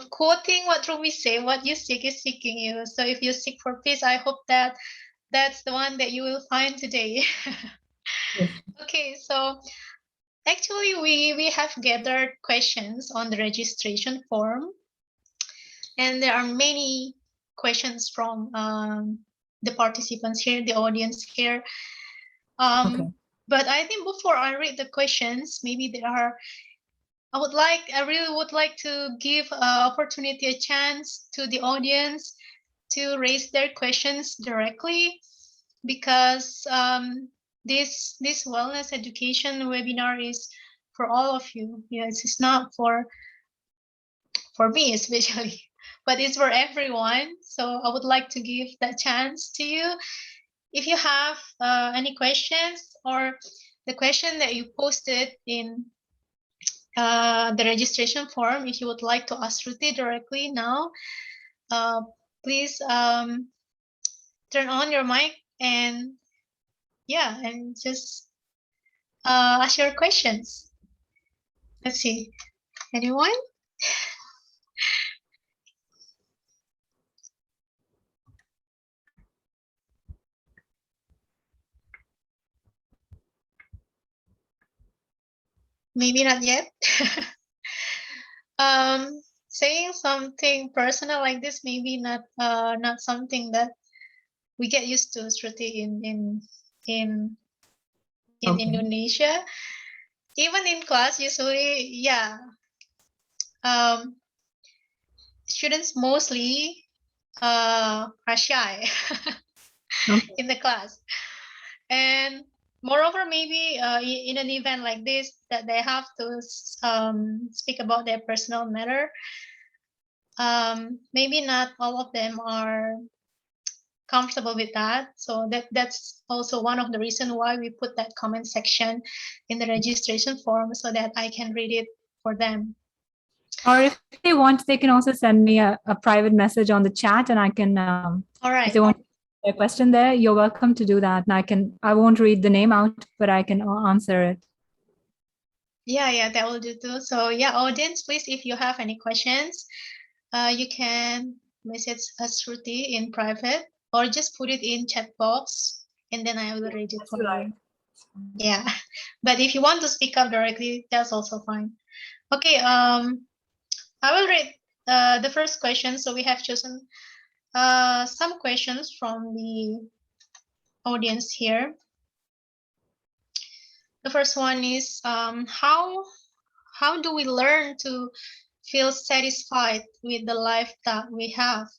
quoting what Rumi say, what you seek is seeking you. So if you seek for peace, I hope that that's the one that you will find today. Yes. Okay, so actually we have gathered questions on the registration form, and there are many questions from the participants here, the audience here. Okay. But I think before I read the questions, maybe there are, I really would like to give opportunity, a chance to the audience to raise their questions directly, because this wellness education webinar is for all of you. Yes, it's not for me especially, but it's for everyone. So I would like to give that chance to you. If you have any questions, or the question that you posted in the registration form, if you would like to ask Ruthie directly now, please turn on your mic and and just ask your questions. Let's see, anyone? Maybe not yet. Saying something personal like this, maybe not something that we get used to, Shruti, in Okay. Indonesia. Even in class, usually, students mostly are shy Okay. in the class, and moreover, maybe in an event like this, that they have to speak about their personal matter. Maybe not all of them are comfortable with that. So that's also one of the reasons why we put that comment section in the registration form, so that I can read it for them. Or if they want, they can also send me a private message on the chat, and I can, All right. if they want a question there, you're welcome to do that. And I won't read the name out, but I can answer it. Yeah, that will do too. So audience, please, if you have any questions, you can message us Shruti in private, or just put it in chat box, and then I will read it for you. Yeah, but if you want to speak up directly, that's also fine. Okay, I will read the first question. So we have chosen some questions from the audience here. The first one is, how do we learn to feel satisfied with the life that we have?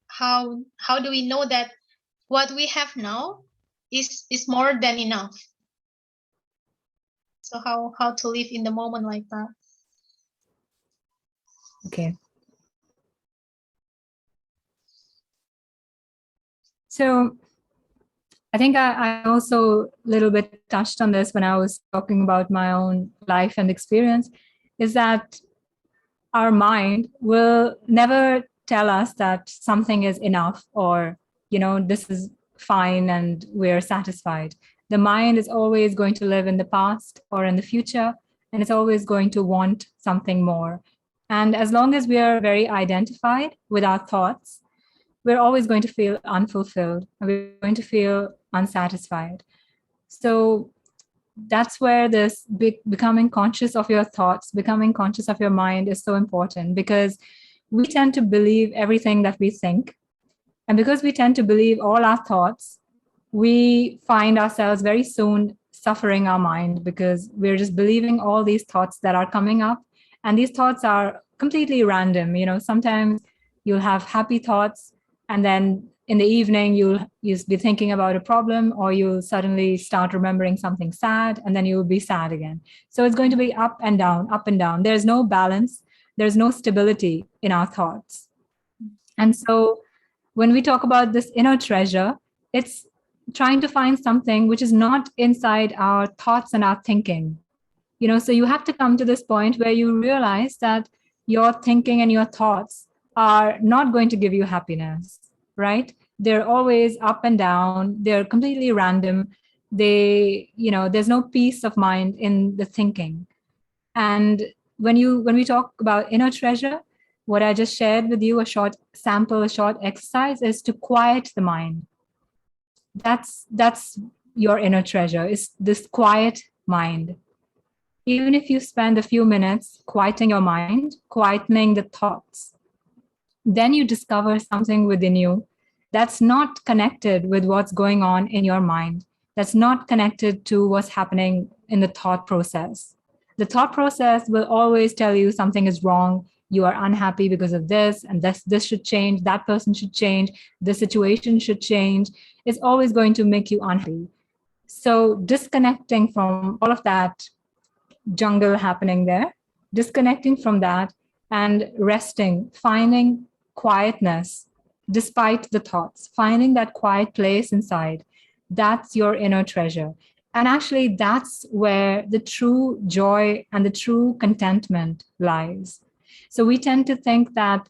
How do we know that what we have now is more than enough? So how to live in the moment like that? Okay. So I think I also a little bit touched on this when I was talking about my own life and experience, is that our mind will never tell us that something is enough, or, this is fine and we're satisfied. The mind is always going to live in the past or in the future, and it's always going to want something more. And as long as we are very identified with our thoughts, we're always going to feel unfulfilled, and we're going to feel unsatisfied. So that's where this becoming conscious of your thoughts, becoming conscious of your mind is so important, because we tend to believe everything that we think. And because we tend to believe all our thoughts, we find ourselves very soon suffering our mind, because we're just believing all these thoughts that are coming up. And these thoughts are completely random. Sometimes you'll have happy thoughts, and then in the evening you'll be thinking about a problem, or you'll suddenly start remembering something sad, and then you'll be sad again. So it's going to be up and down, up and down. There's no balance. there's no stability in our thoughts. And so when we talk about this inner treasure, it's trying to find something which is not inside our thoughts and our thinking. So you have to come to this point where you realize that your thinking and your thoughts are not going to give you happiness, right? They're always up and down. They're completely random. There's no peace of mind in the thinking. And when we talk about inner treasure, what I just shared with you, a short sample, a short exercise, is to quiet the mind. That's your inner treasure, is this quiet mind. Even if you spend a few minutes quieting your mind, quietening the thoughts, then you discover something within you that's not connected with what's going on in your mind, that's not connected to what's happening in the thought process. The thought process will always tell you something is wrong, you are unhappy because of this, and this should change, that person should change, the situation should change. It's always going to make you unhappy. So disconnecting from all of that jungle happening there, disconnecting from that and resting, finding quietness despite the thoughts, finding that quiet place inside, that's your inner treasure. And actually, that's where the true joy and the true contentment lies. So we tend to think that,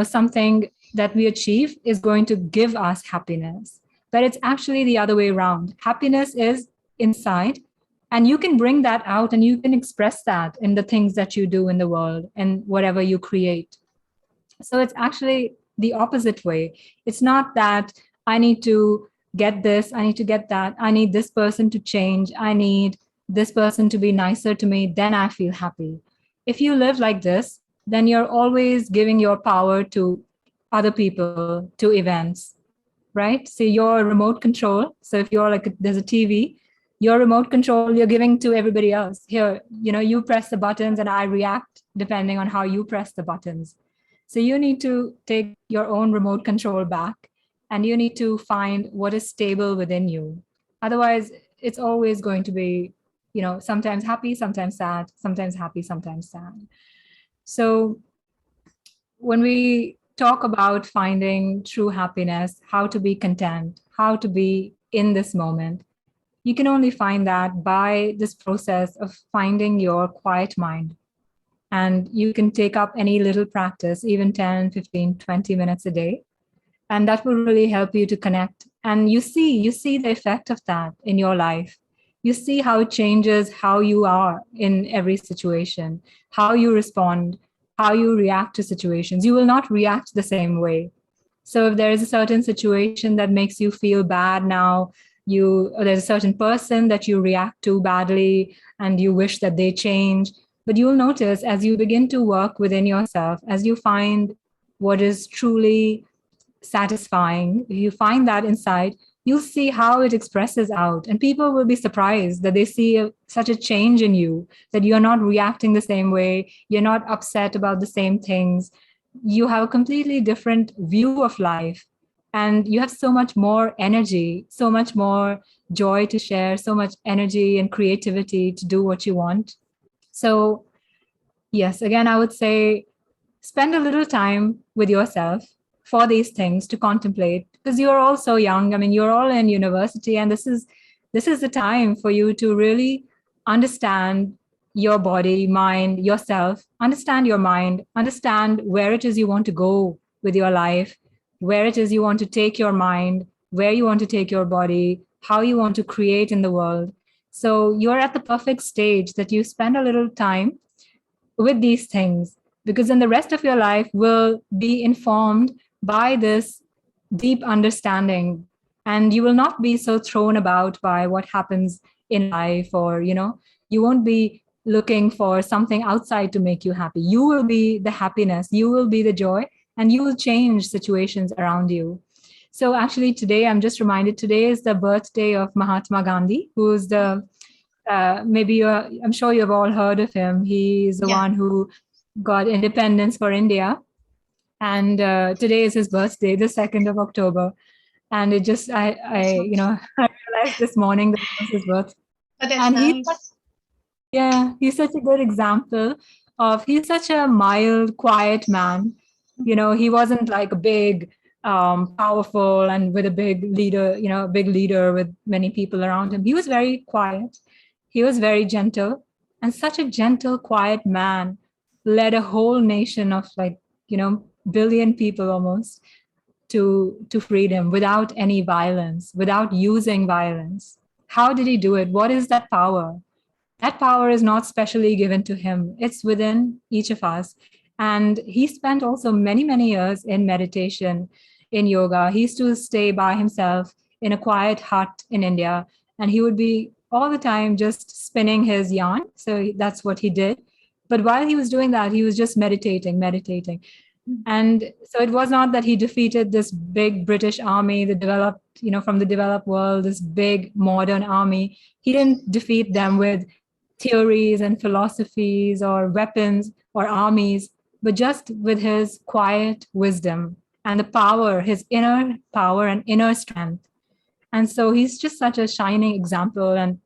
something that we achieve is going to give us happiness, but it's actually the other way around. Happiness is inside, and you can bring that out and you can express that in the things that you do in the world and whatever you create. So it's actually the opposite way. It's not that I need to get this, I need to get that, I need this person to change, I need this person to be nicer to me, then I feel happy. If you live like this, then you're always giving your power to other people, to events, right? So your remote control. So if you're there's a TV, your remote control, you're giving to everybody else. Here, you press the buttons and I react depending on how you press the buttons. So you need to take your own remote control back and you need to find what is stable within you. Otherwise, it's always going to be, sometimes happy, sometimes sad, sometimes happy, sometimes sad. So when we talk about finding true happiness, how to be content, how to be in this moment, you can only find that by this process of finding your quiet mind. And you can take up any little practice, even 10, 15, 20 minutes a day. And that will really help you to connect. And you see the effect of that in your life. You see how it changes how you are in every situation, how you respond, how you react to situations. You will not react the same way. So if there is a certain situation that makes you feel bad now, or there's a certain person that you react to badly and you wish that they change, but you'll notice as you begin to work within yourself, as you find what is truly satisfying, if you find that inside, you'll see how it expresses out. And people will be surprised that they see such a change in you, that you're not reacting the same way, you're not upset about the same things. You have a completely different view of life. And you have so much more energy, so much more joy to share, so much energy and creativity to do what you want. So yes, again, I would say spend a little time with yourself for these things to contemplate, because you're all so young. I mean, you're all in university, and this is the time for you to really understand your body, mind, yourself, understand your mind, understand where it is you want to go with your life, where it is you want to take your mind, where you want to take your body, how you want to create in the world. So you're at the perfect stage that you spend a little time with these things, because then the rest of your life will be informed by this deep understanding, and you will not be so thrown about by what happens in life, or, you won't be looking for something outside to make you happy. You will be the happiness, you will be the joy, and you will change situations around you. So actually today, I'm just reminded, today is the birthday of Mahatma Gandhi, who's the, I'm sure you've all heard of him. He's the one who got independence for India. And today is his birthday, the 2nd of October. And it just, I realized this morning that it was his birthday. Oh, that's And nice. he's such a good example of, he's such a mild, quiet man. You know, he wasn't like a big, powerful and with a big leader, you know, a big leader with many people around him. He was very quiet. He was very gentle, and such a gentle, quiet man led a whole nation of like, you know, billion people almost to freedom without any violence, without using violence. How did he do it? What is that power? That power is not specially given to him, it's within each of us. And he spent also many, many years in meditation, in yoga. He used to stay by himself in a quiet hut in India, and he would be all the time just spinning his yarn. So that's what he did. But while he was doing that, he was just meditating, meditating. And so it was not that he defeated this big British army, the developed, you know, from the developed world, this big modern army. He didn't defeat them with theories and philosophies or weapons or armies, but just with his quiet wisdom and the power, his inner power and inner strength. And so he's just such a shining example. And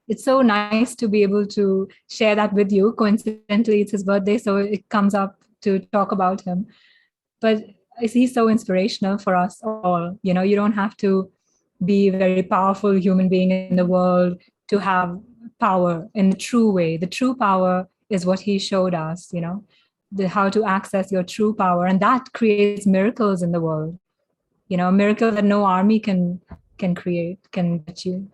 it's so nice to be able to share that with you. Coincidentally, it's his birthday, so it comes up to talk about him. But he's so inspirational for us all. You know, you don't have to be a very powerful human being in the world to have power in the true way. The true power is what he showed us, you know, how to access your true power. And that creates miracles in the world. You know, a miracle that no army can create, can get you.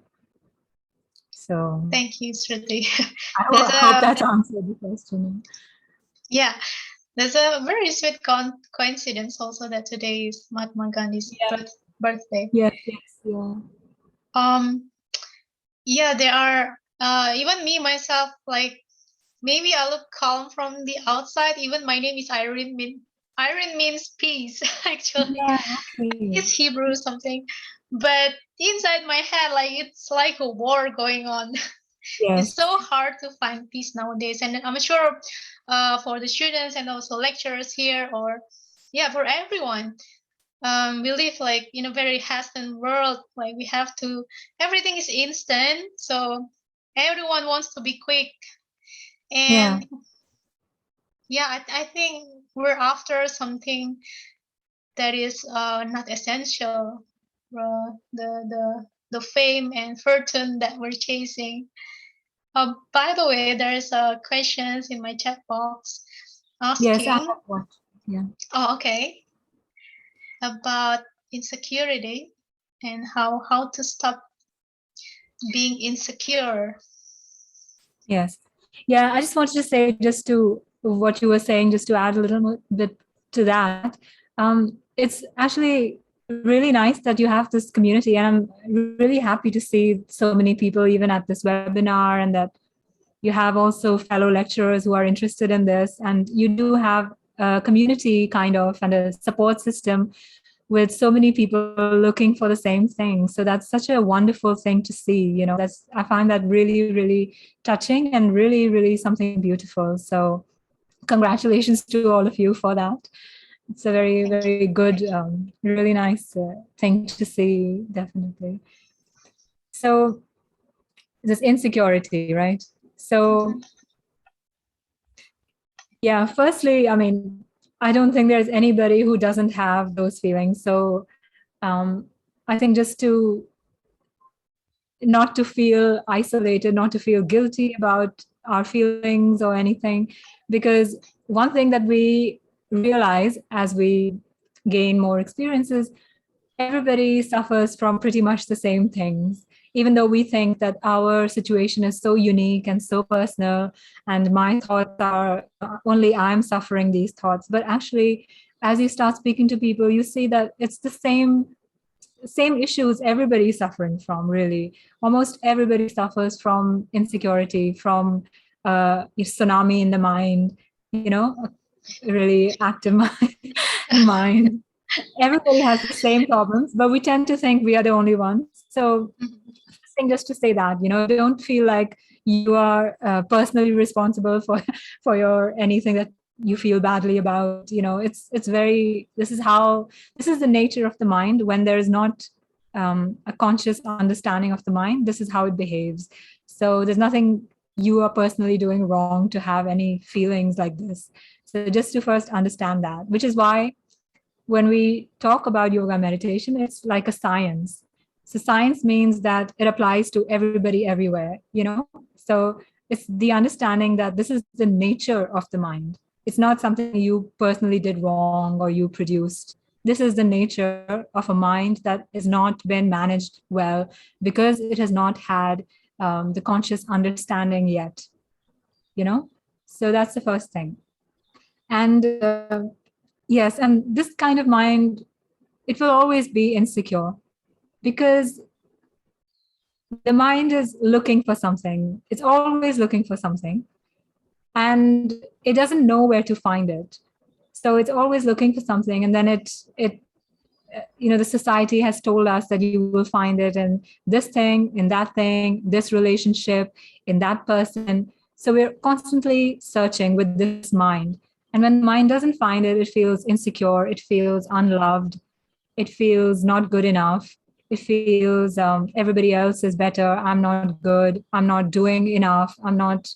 So Thank you, Shruti. I hope that answered the question. Yeah, there's a very sweet coincidence also that today is Mahatma Gandhi's birthday. Yes, yeah. Yeah, there are even me myself, like maybe I look calm from the outside. Even my name is Irene. Irene means peace, actually. Yeah, okay. It's Hebrew or something. But inside my head, like it's like a war going on. Yes. It's so hard to find peace nowadays. And I'm sure for the students and also lecturers here, or yeah, for everyone, we live like in a very hastened world. Like we have to, everything is instant. So everyone wants to be quick. And yeah, I think we're after something that is not essential. The fame and fortune that we're chasing. By the way, there's questions in my chat box asking. Yes, I have one. Yeah. Oh, okay. About insecurity and how to stop being insecure. Yes. Yeah, I just wanted to say, just to what you were saying, just to add a little bit to that. It's actually really nice that you have this community, and I'm really happy to see so many people even at this webinar, and that you have also fellow lecturers who are interested in this, and you do have a community kind of and a support system with so many people looking for the same thing. So that's such a wonderful thing to see. You know, I find that really, really touching and really, really something beautiful. So congratulations to all of you for that. It's a very, very good, really nice thing to see, definitely. So this insecurity, right? So yeah, firstly, I mean, I don't think there's anybody who doesn't have those feelings. So I think just to not to feel isolated, not to feel guilty about our feelings or anything, because one thing that we realize as we gain more experiences, everybody suffers from pretty much the same things, even though we think that our situation is so unique and so personal, and my thoughts are only I'm suffering these thoughts. But actually, as you start speaking to people, you see that it's the same issues everybody is suffering from, really. Almost everybody suffers from insecurity, from tsunami in the mind, you know, a really active mind. Everybody has the same problems, but we tend to think we are the only ones. So first thing, just to say that, you know, don't feel like you are personally responsible for your anything that you feel badly about. You know, it's very, this is the nature of the mind. When there is not a conscious understanding of the mind, this is how it behaves. So there's nothing you are personally doing wrong to have any feelings like this. So just to first understand that, which is why when we talk about yoga meditation, it's like a science. So science means that it applies to everybody everywhere, you know? So it's the understanding that this is the nature of the mind. It's not something you personally did wrong or you produced. This is the nature of a mind that has not been managed well because it has not had the conscious understanding yet, you know? So that's the first thing. And yes, and this kind of mind, it will always be insecure because the mind is looking for something. It's always looking for something and it doesn't know where to find it. So it's always looking for something, and then the society has told us that you will find it in this thing, in that thing, this relationship, in that person. So we're constantly searching with this mind. And when the mind doesn't find it, it feels insecure, it feels unloved, it feels not good enough. It feels everybody else is better. I'm not good. I'm not doing enough. I'm not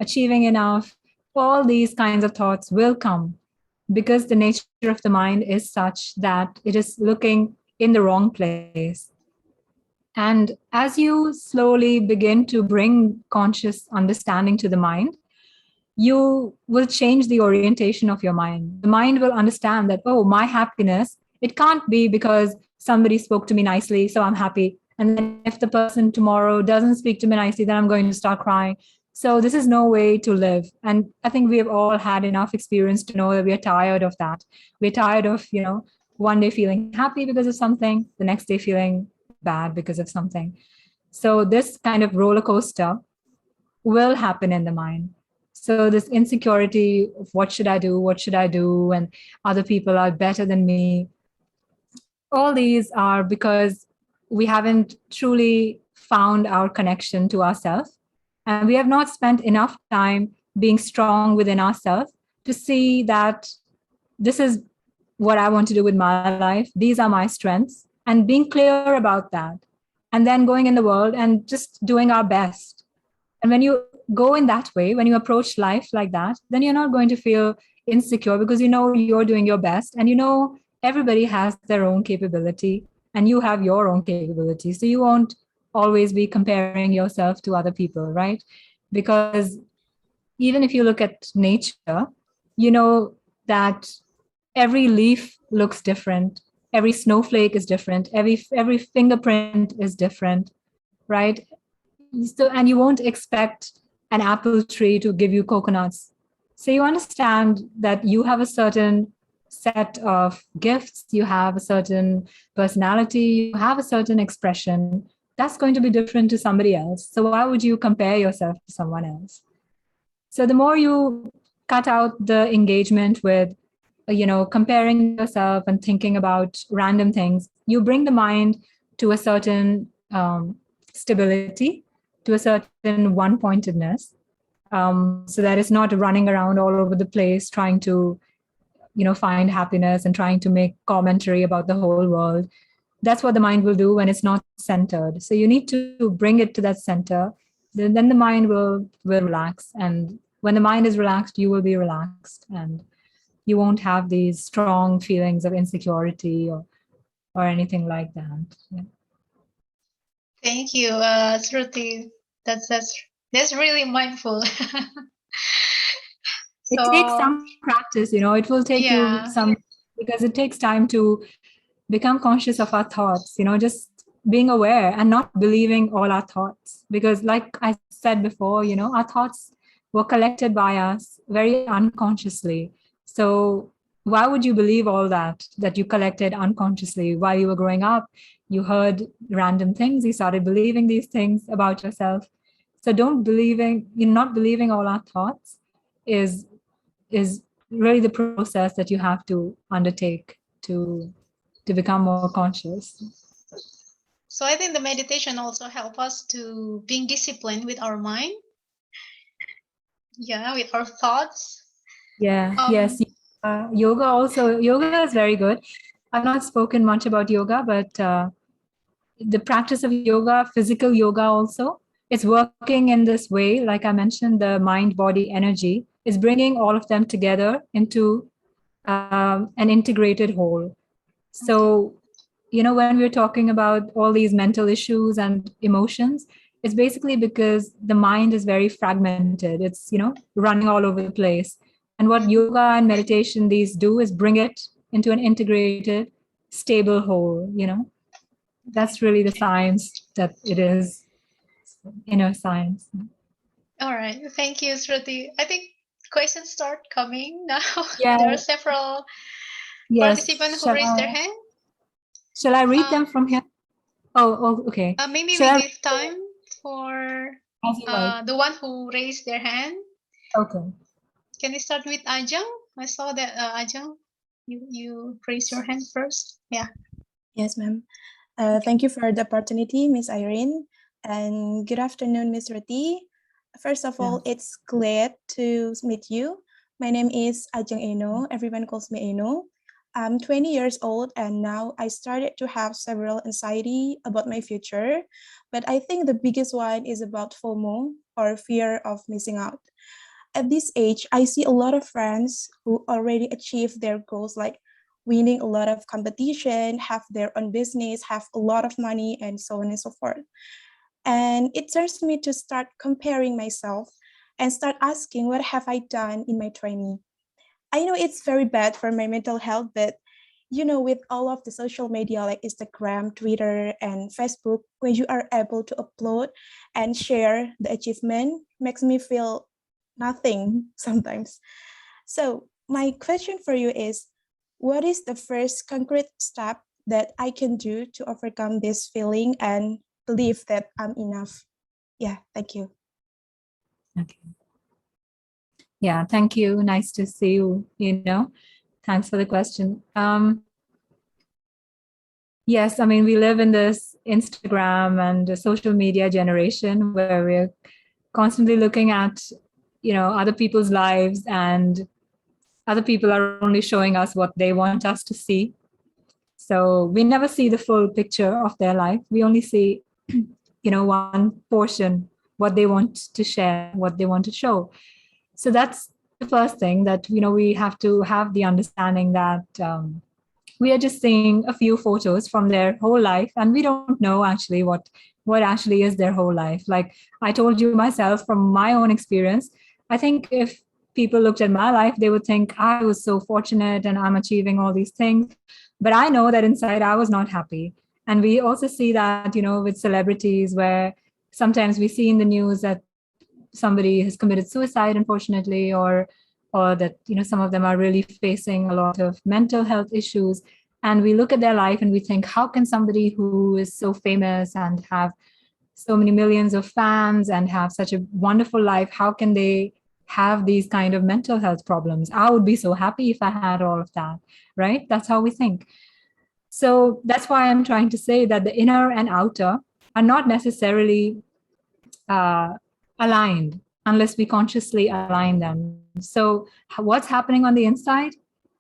achieving enough. All these kinds of thoughts will come because the nature of the mind is such that it is looking in the wrong place. And as you slowly begin to bring conscious understanding to the mind, you will change the orientation of your mind. The mind will understand that, oh, my happiness, it can't be because somebody spoke to me nicely, so I'm happy. And then if the person tomorrow doesn't speak to me nicely, then I'm going to start crying. So this is no way to live. And I think we have all had enough experience to know that we are tired of that. We're tired of, one day feeling happy because of something, the next day feeling bad because of something. So this kind of roller coaster will happen in the mind. So this insecurity of what should I do, and other people are better than me. All these are because we haven't truly found our connection to ourselves. And we have not spent enough time being strong within ourselves to see that this is what I want to do with my life. These are my strengths, and being clear about that. And then going in the world and just doing our best. And when you go in that way, when you approach life like that, then you're not going to feel insecure because you know you're doing your best, and you know everybody has their own capability and you have your own capability. So you won't always be comparing yourself to other people, right? Because even if you look at nature, you know that every leaf looks different, every snowflake is different, every fingerprint is different, right? So, and you won't expect an apple tree to give you coconuts. So you understand that you have a certain set of gifts, you have a certain personality, you have a certain expression that's going to be different to somebody else. So why would you compare yourself to someone else? So the more you cut out the engagement with, comparing yourself and thinking about random things, you bring the mind to a certain stability, to a certain one-pointedness, so that it's not running around all over the place trying to, find happiness and trying to make commentary about the whole world. That's what the mind will do when it's not centered. So you need to bring it to that center. Then the mind will relax. And when the mind is relaxed, you will be relaxed. And you won't have these strong feelings of insecurity or anything like that. Yeah. Thank you, Shruti. That's really mindful. It takes some practice, it will take you some, because it takes time to become conscious of our thoughts, just being aware and not believing all our thoughts. Because like I said before, our thoughts were collected by us very unconsciously. So why would you believe all that you collected unconsciously while you were growing up? You heard random things, you started believing these things about yourself. So not believing all our thoughts is really the process that you have to undertake to become more conscious. So I think the meditation also help us to being disciplined with our mind. Yeah, with our thoughts. Yeah, yes. Yoga is very good. I've not spoken much about yoga, but the practice of yoga, physical yoga also, it's working in this way. Like I mentioned, the mind, body, energy is bringing all of them together into an integrated whole. So, when we're talking about all these mental issues and emotions, it's basically because the mind is very fragmented. It's, running all over the place. And what yoga and meditation these do is bring it into an integrated, stable whole, That's really the science that it is, inner science. All right. Thank you, Shruti. I think questions start coming now. Yeah. There are several participants who raised their hand. Shall I read them from here? Oh, okay. Maybe Shall we give time for the one who raised their hand. Okay. Can we start with Ajeng? I saw that Ajeng, you raised your hand first. Yeah. Yes, ma'am. Thank you for the opportunity, Miss Irene. And good afternoon, Miss Ruti. First of all, it's glad to meet you. My name is Ajeng Eno. Everyone calls me Eno. I'm 20 years old and now I started to have several anxiety about my future. But I think the biggest one is about FOMO, or fear of missing out. At this age, I see a lot of friends who already achieved their goals, like winning a lot of competition, have their own business, have a lot of money, and so on and so forth. And it turns me to start comparing myself and start asking, what have I done in my 20s? I know it's very bad for my mental health, but with all of the social media like Instagram, Twitter, and Facebook, when you are able to upload and share the achievement, makes me feel nothing sometimes. So my question for you is, what is the first concrete step that I can do to overcome this feeling and believe that I'm enough? Yeah, thank you. Okay. Yeah, thank you. Nice to see you, Thanks for the question. Yes, I mean, we live in this Instagram and social media generation where we're constantly looking at, other people's lives, and other people are only showing us what they want us to see. So we never see the full picture of their life. We only see, one portion, what they want to share, what they want to show. So that's the first thing, that, we have to have the understanding that we are just seeing a few photos from their whole life, and we don't know actually what actually is their whole life. Like I told you myself, from my own experience, I think if people looked at my life, they would think I was so fortunate and I'm achieving all these things. But I know that inside I was not happy. And we also see that, with celebrities, where sometimes we see in the news that somebody has committed suicide, unfortunately, or that, some of them are really facing a lot of mental health issues. And we look at their life and we think, how can somebody who is so famous and have so many millions of fans and have such a wonderful life, how can they have these kind of mental health problems? I would be so happy if I had all of that, right? That's how we think. So that's why I'm trying to say that the inner and outer are not necessarily aligned unless we consciously align them. So what's happening on the inside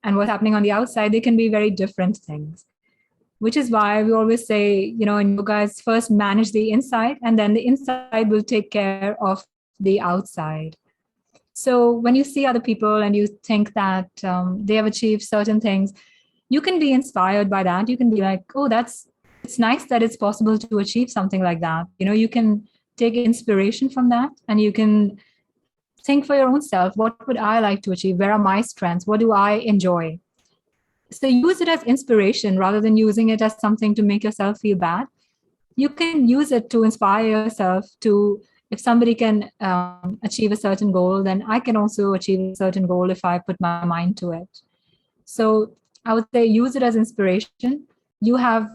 and what's happening on the outside, they can be very different things, which is why we always say, in yoga, is first manage the inside, and then the inside will take care of the outside. So when you see other people and you think that they have achieved certain things, you can be inspired by that. You can be like, oh, it's nice that it's possible to achieve something like that. You can take inspiration from that, and you can think for your own self, what would I like to achieve? Where are my strengths? What do I enjoy? So use it as inspiration rather than using it as something to make yourself feel bad. You can use it to inspire yourself to, if somebody can achieve a certain goal, then I can also achieve a certain goal if I put my mind to it. So I would say use it as inspiration. You have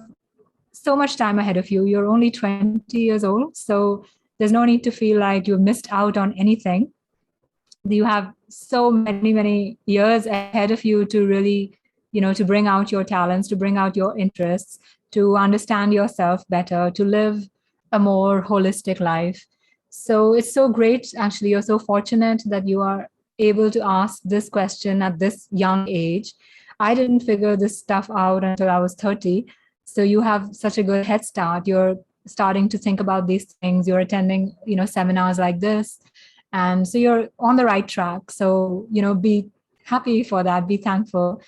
so much time ahead of you. You're only 20 years old. So there's no need to feel like you've missed out on anything. You have so many years ahead of you to really, to bring out your talents, to bring out your interests, to understand yourself better, to live a more holistic life. So it's so great, actually. You're so fortunate that you are able to ask this question at this young age. I didn't figure this stuff out until I was 30. So you have such a good head start. You're starting to think about these things, you're attending, seminars like this. And so you're on the right track. So, be happy for that, be thankful,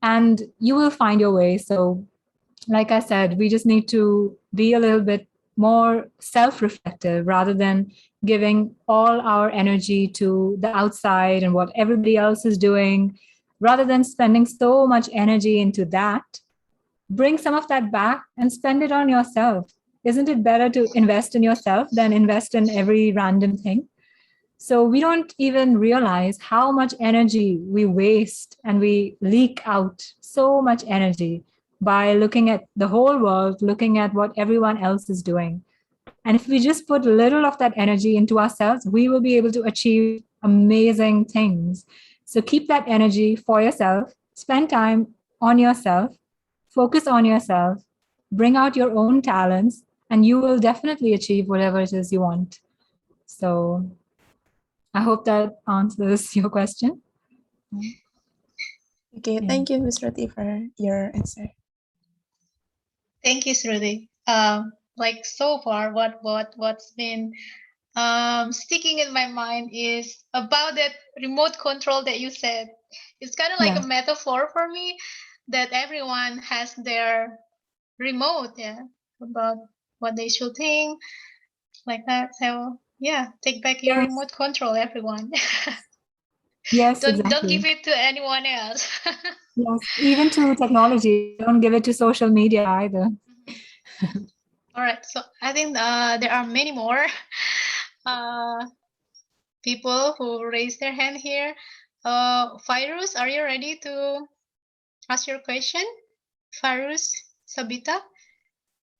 and you will find your way. So, like I said, we just need to be a little bit more self-reflective rather than giving all our energy to the outside and what everybody else is doing. Rather than spending so much energy into that, bring some of that back and spend it on yourself. Isn't it better to invest in yourself than invest in every random thing? So we don't even realize how much energy we waste, and we leak out so much energy by looking at the whole world, looking at what everyone else is doing. And if we just put a little of that energy into ourselves, we will be able to achieve amazing things. So keep that energy for yourself, spend time on yourself, focus on yourself, bring out your own talents, and you will definitely achieve whatever it is you want. So I hope that answers your question. Okay, Yeah. thank you, Ms. Ruti, for your answer. Thank you, Shruti. Like so far, what's been sticking in my mind is about that remote control that you said. It's kind of like Yeah. a metaphor for me that everyone has their remote, about what they should think, like that. So yeah, take back your Yes. remote control, everyone. Yes, Don't exactly. give it to anyone else. Yes, even to technology. Don't give it to social media either. All right, so I think there are many more people who raised their hand here. Fairuz, are you ready to ask your question? Fairuz Sabita,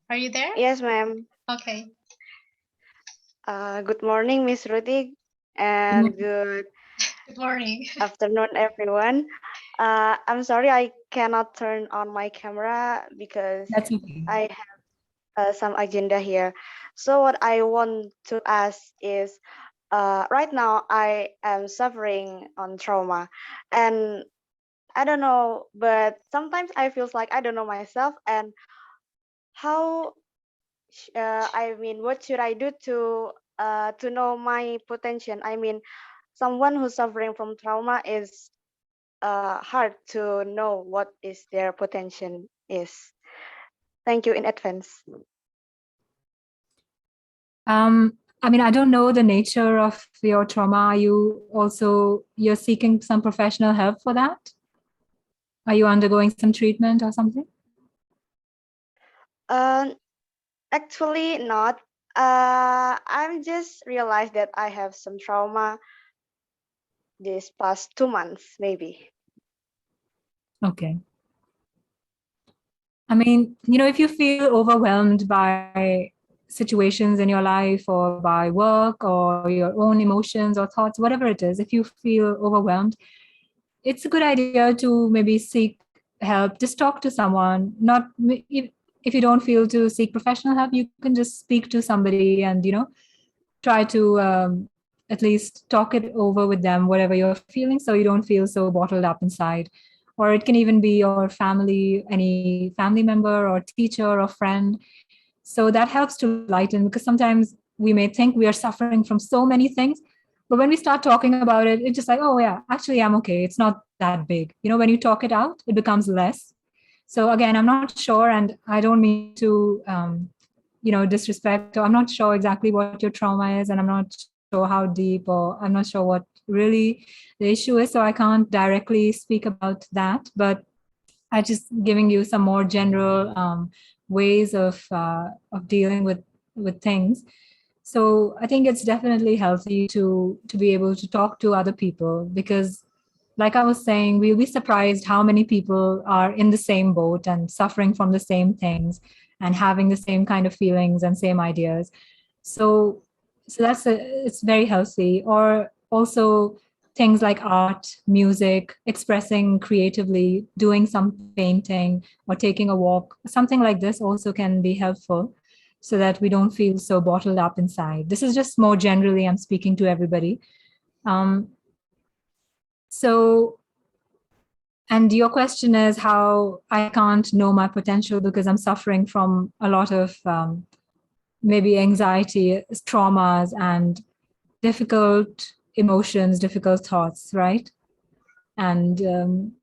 are you there? Yes, ma'am. Okay. Good morning, Miss Ruti, and good Good morning. afternoon, everyone. I'm sorry I cannot turn on my camera because That's okay. I have some agenda here. So what I want to ask is, right now I am suffering on trauma, and I don't know, but sometimes I feel like I don't know myself and how. I mean, what should I do to know my potential? I mean, someone who's suffering from trauma is hard to know what is their potential is. Thank you in advance. I mean, I don't know the nature of your trauma. Are you also, you're seeking some professional help for that? Are you undergoing some treatment or something? Actually not. I'm just realized that I have some trauma this past 2 months, maybe. Okay. I mean, if you feel overwhelmed by situations in your life or by work or your own emotions or thoughts, whatever it is, if you feel overwhelmed, it's a good idea to maybe seek help. Just talk to someone. Not if you don't feel to seek professional help, you can just speak to somebody and try to at least talk it over with them, whatever you're feeling, so you don't feel so bottled up inside. Or it can even be your family, any family member or teacher or friend. So that helps to lighten, because sometimes we may think we are suffering from so many things, but when we start talking about it, it's just like, oh yeah, actually I'm okay. It's not that big. When you talk it out, it becomes less. So again, I'm not sure, and I don't mean to disrespect, or I'm not sure exactly what your trauma is, and I'm not sure how deep, or I'm not sure what really the issue is, so I can't directly speak about that, but I just giving you some more general ways of dealing with things. So I think it's definitely healthy to be able to talk to other people, because like I was saying, we'll be surprised how many people are in the same boat and suffering from the same things and having the same kind of feelings and same ideas. So it's very healthy. Or also things like art, music, expressing creatively, doing some painting or taking a walk, something like this also can be helpful, so that we don't feel so bottled up inside. This is just more generally, I'm speaking to everybody. So, and your question is how I can't know my potential because I'm suffering from a lot of maybe anxiety, traumas, and difficult emotions, difficult thoughts, right? And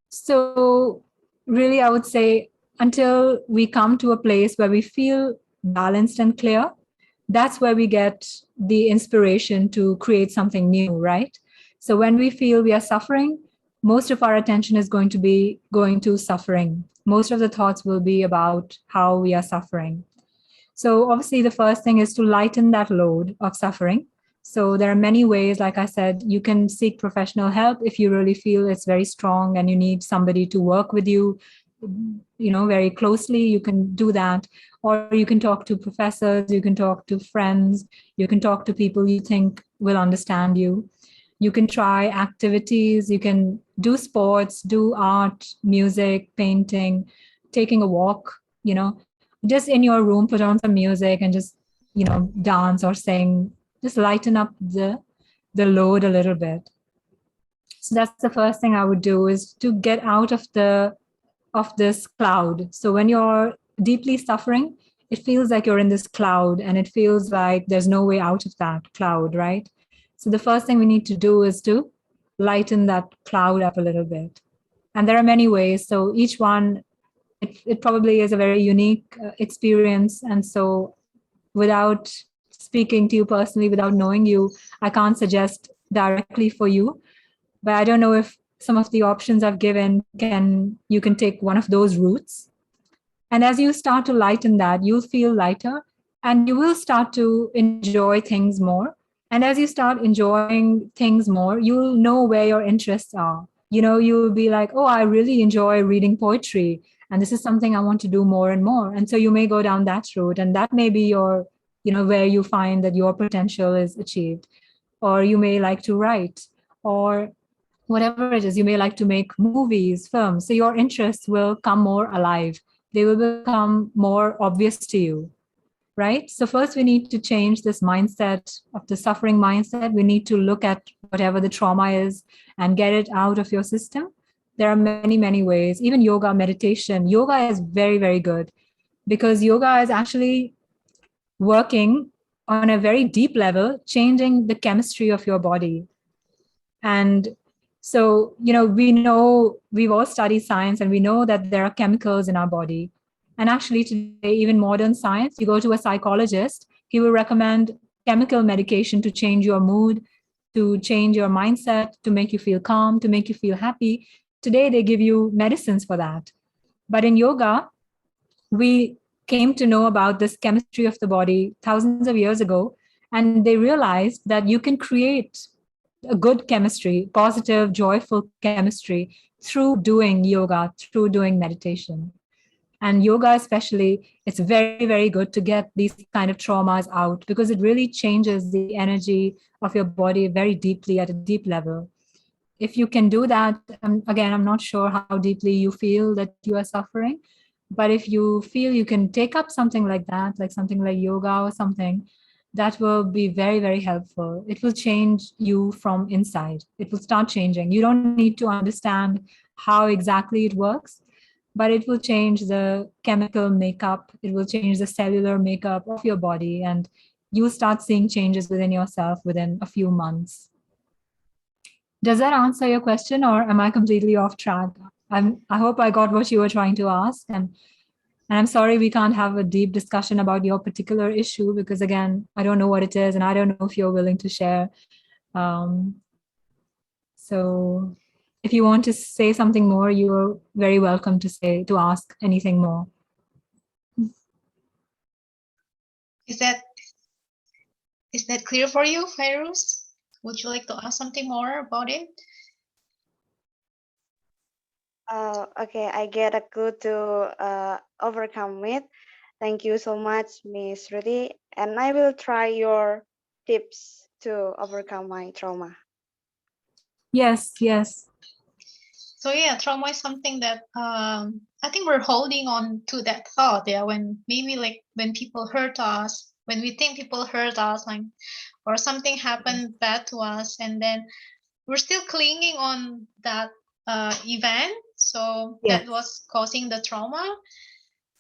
so really, I would say until we come to a place where we feel balanced and clear, that's where we get the inspiration to create something new, right? So when we feel we are suffering, most of our attention is going to be going to suffering. Most of the thoughts will be about how we are suffering. So obviously the first thing is to lighten that load of suffering. So there are many ways, like I said, you can seek professional help if you really feel it's very strong and you need somebody to work with you, very closely, you can do that. Or you can talk to professors, you can talk to friends, you can talk to people you think will understand you. You can try activities, you can do sports, do art, music, painting, taking a walk, just in your room, put on some music and just, dance or sing, just lighten up the load a little bit. So that's the first thing I would do, is to get out of this cloud. So when you're deeply suffering, it feels like you're in this cloud and it feels like there's no way out of that cloud, right? So the first thing we need to do is to lighten that cloud up a little bit. And there are many ways. So each one, it probably is a very unique experience. And so without speaking to you personally, without knowing you, I can't suggest directly for you. But I don't know if some of the options I've given you can take one of those routes. And as you start to lighten that, you'll feel lighter and you will start to enjoy things more. And as you start enjoying things more, you'll know where your interests are. You'll be like, oh, I really enjoy reading poetry. And this is something I want to do more and more. And so you may go down that route. And that may be your, where you find that your potential is achieved. Or you may like to write, or whatever it is, you may like to make movies, films. So your interests will come more alive. They will become more obvious to you, right? So first we need to change this mindset of the suffering mindset. We need to look at whatever the trauma is and get it out of your system. There are many, many ways, even yoga, meditation. Yoga is very, very good because yoga is actually working on a very deep level, changing the chemistry of your body. And so, we've all studied science and we know that there are chemicals in our body. And actually today, even modern science, you go to a psychologist, he will recommend chemical medication to change your mood, to change your mindset, to make you feel calm, to make you feel happy. Today, they give you medicines for that. But in yoga, we came to know about this chemistry of the body thousands of years ago, and they realized that you can create a good chemistry, positive, joyful chemistry through doing yoga, through doing meditation. And yoga especially, it's very, very good to get these kind of traumas out because it really changes the energy of your body very deeply at a deep level. If you can do that, again, I'm not sure how deeply you feel that you are suffering, but if you feel you can take up something like that, like something like yoga or something, that will be very, very helpful. It will change you from inside. It will start changing. You don't need to understand how exactly it works, but it will change the chemical makeup. It will change the cellular makeup of your body, and you'll start seeing changes within yourself within a few months. Does that answer your question, or am I completely off track? I hope I got what you were trying to ask. And I'm sorry we can't have a deep discussion about your particular issue because, again, I don't know what it is and I don't know if you're willing to share. So if you want to say something more, you're very welcome to ask anything more. Is that clear for you, Fairuz? Would you like to ask something more about it? Okay, I get a clue to overcome it. Thank you so much, Miss Ruthie. And I will try your tips to overcome my trauma. Yes, yes. So yeah, trauma is something that I think we're holding on to that thought. Yeah, when maybe like when people hurt us, when we think people hurt us, like, or something happened bad to us, and then we're still clinging on that event. So Yes. that was causing the trauma.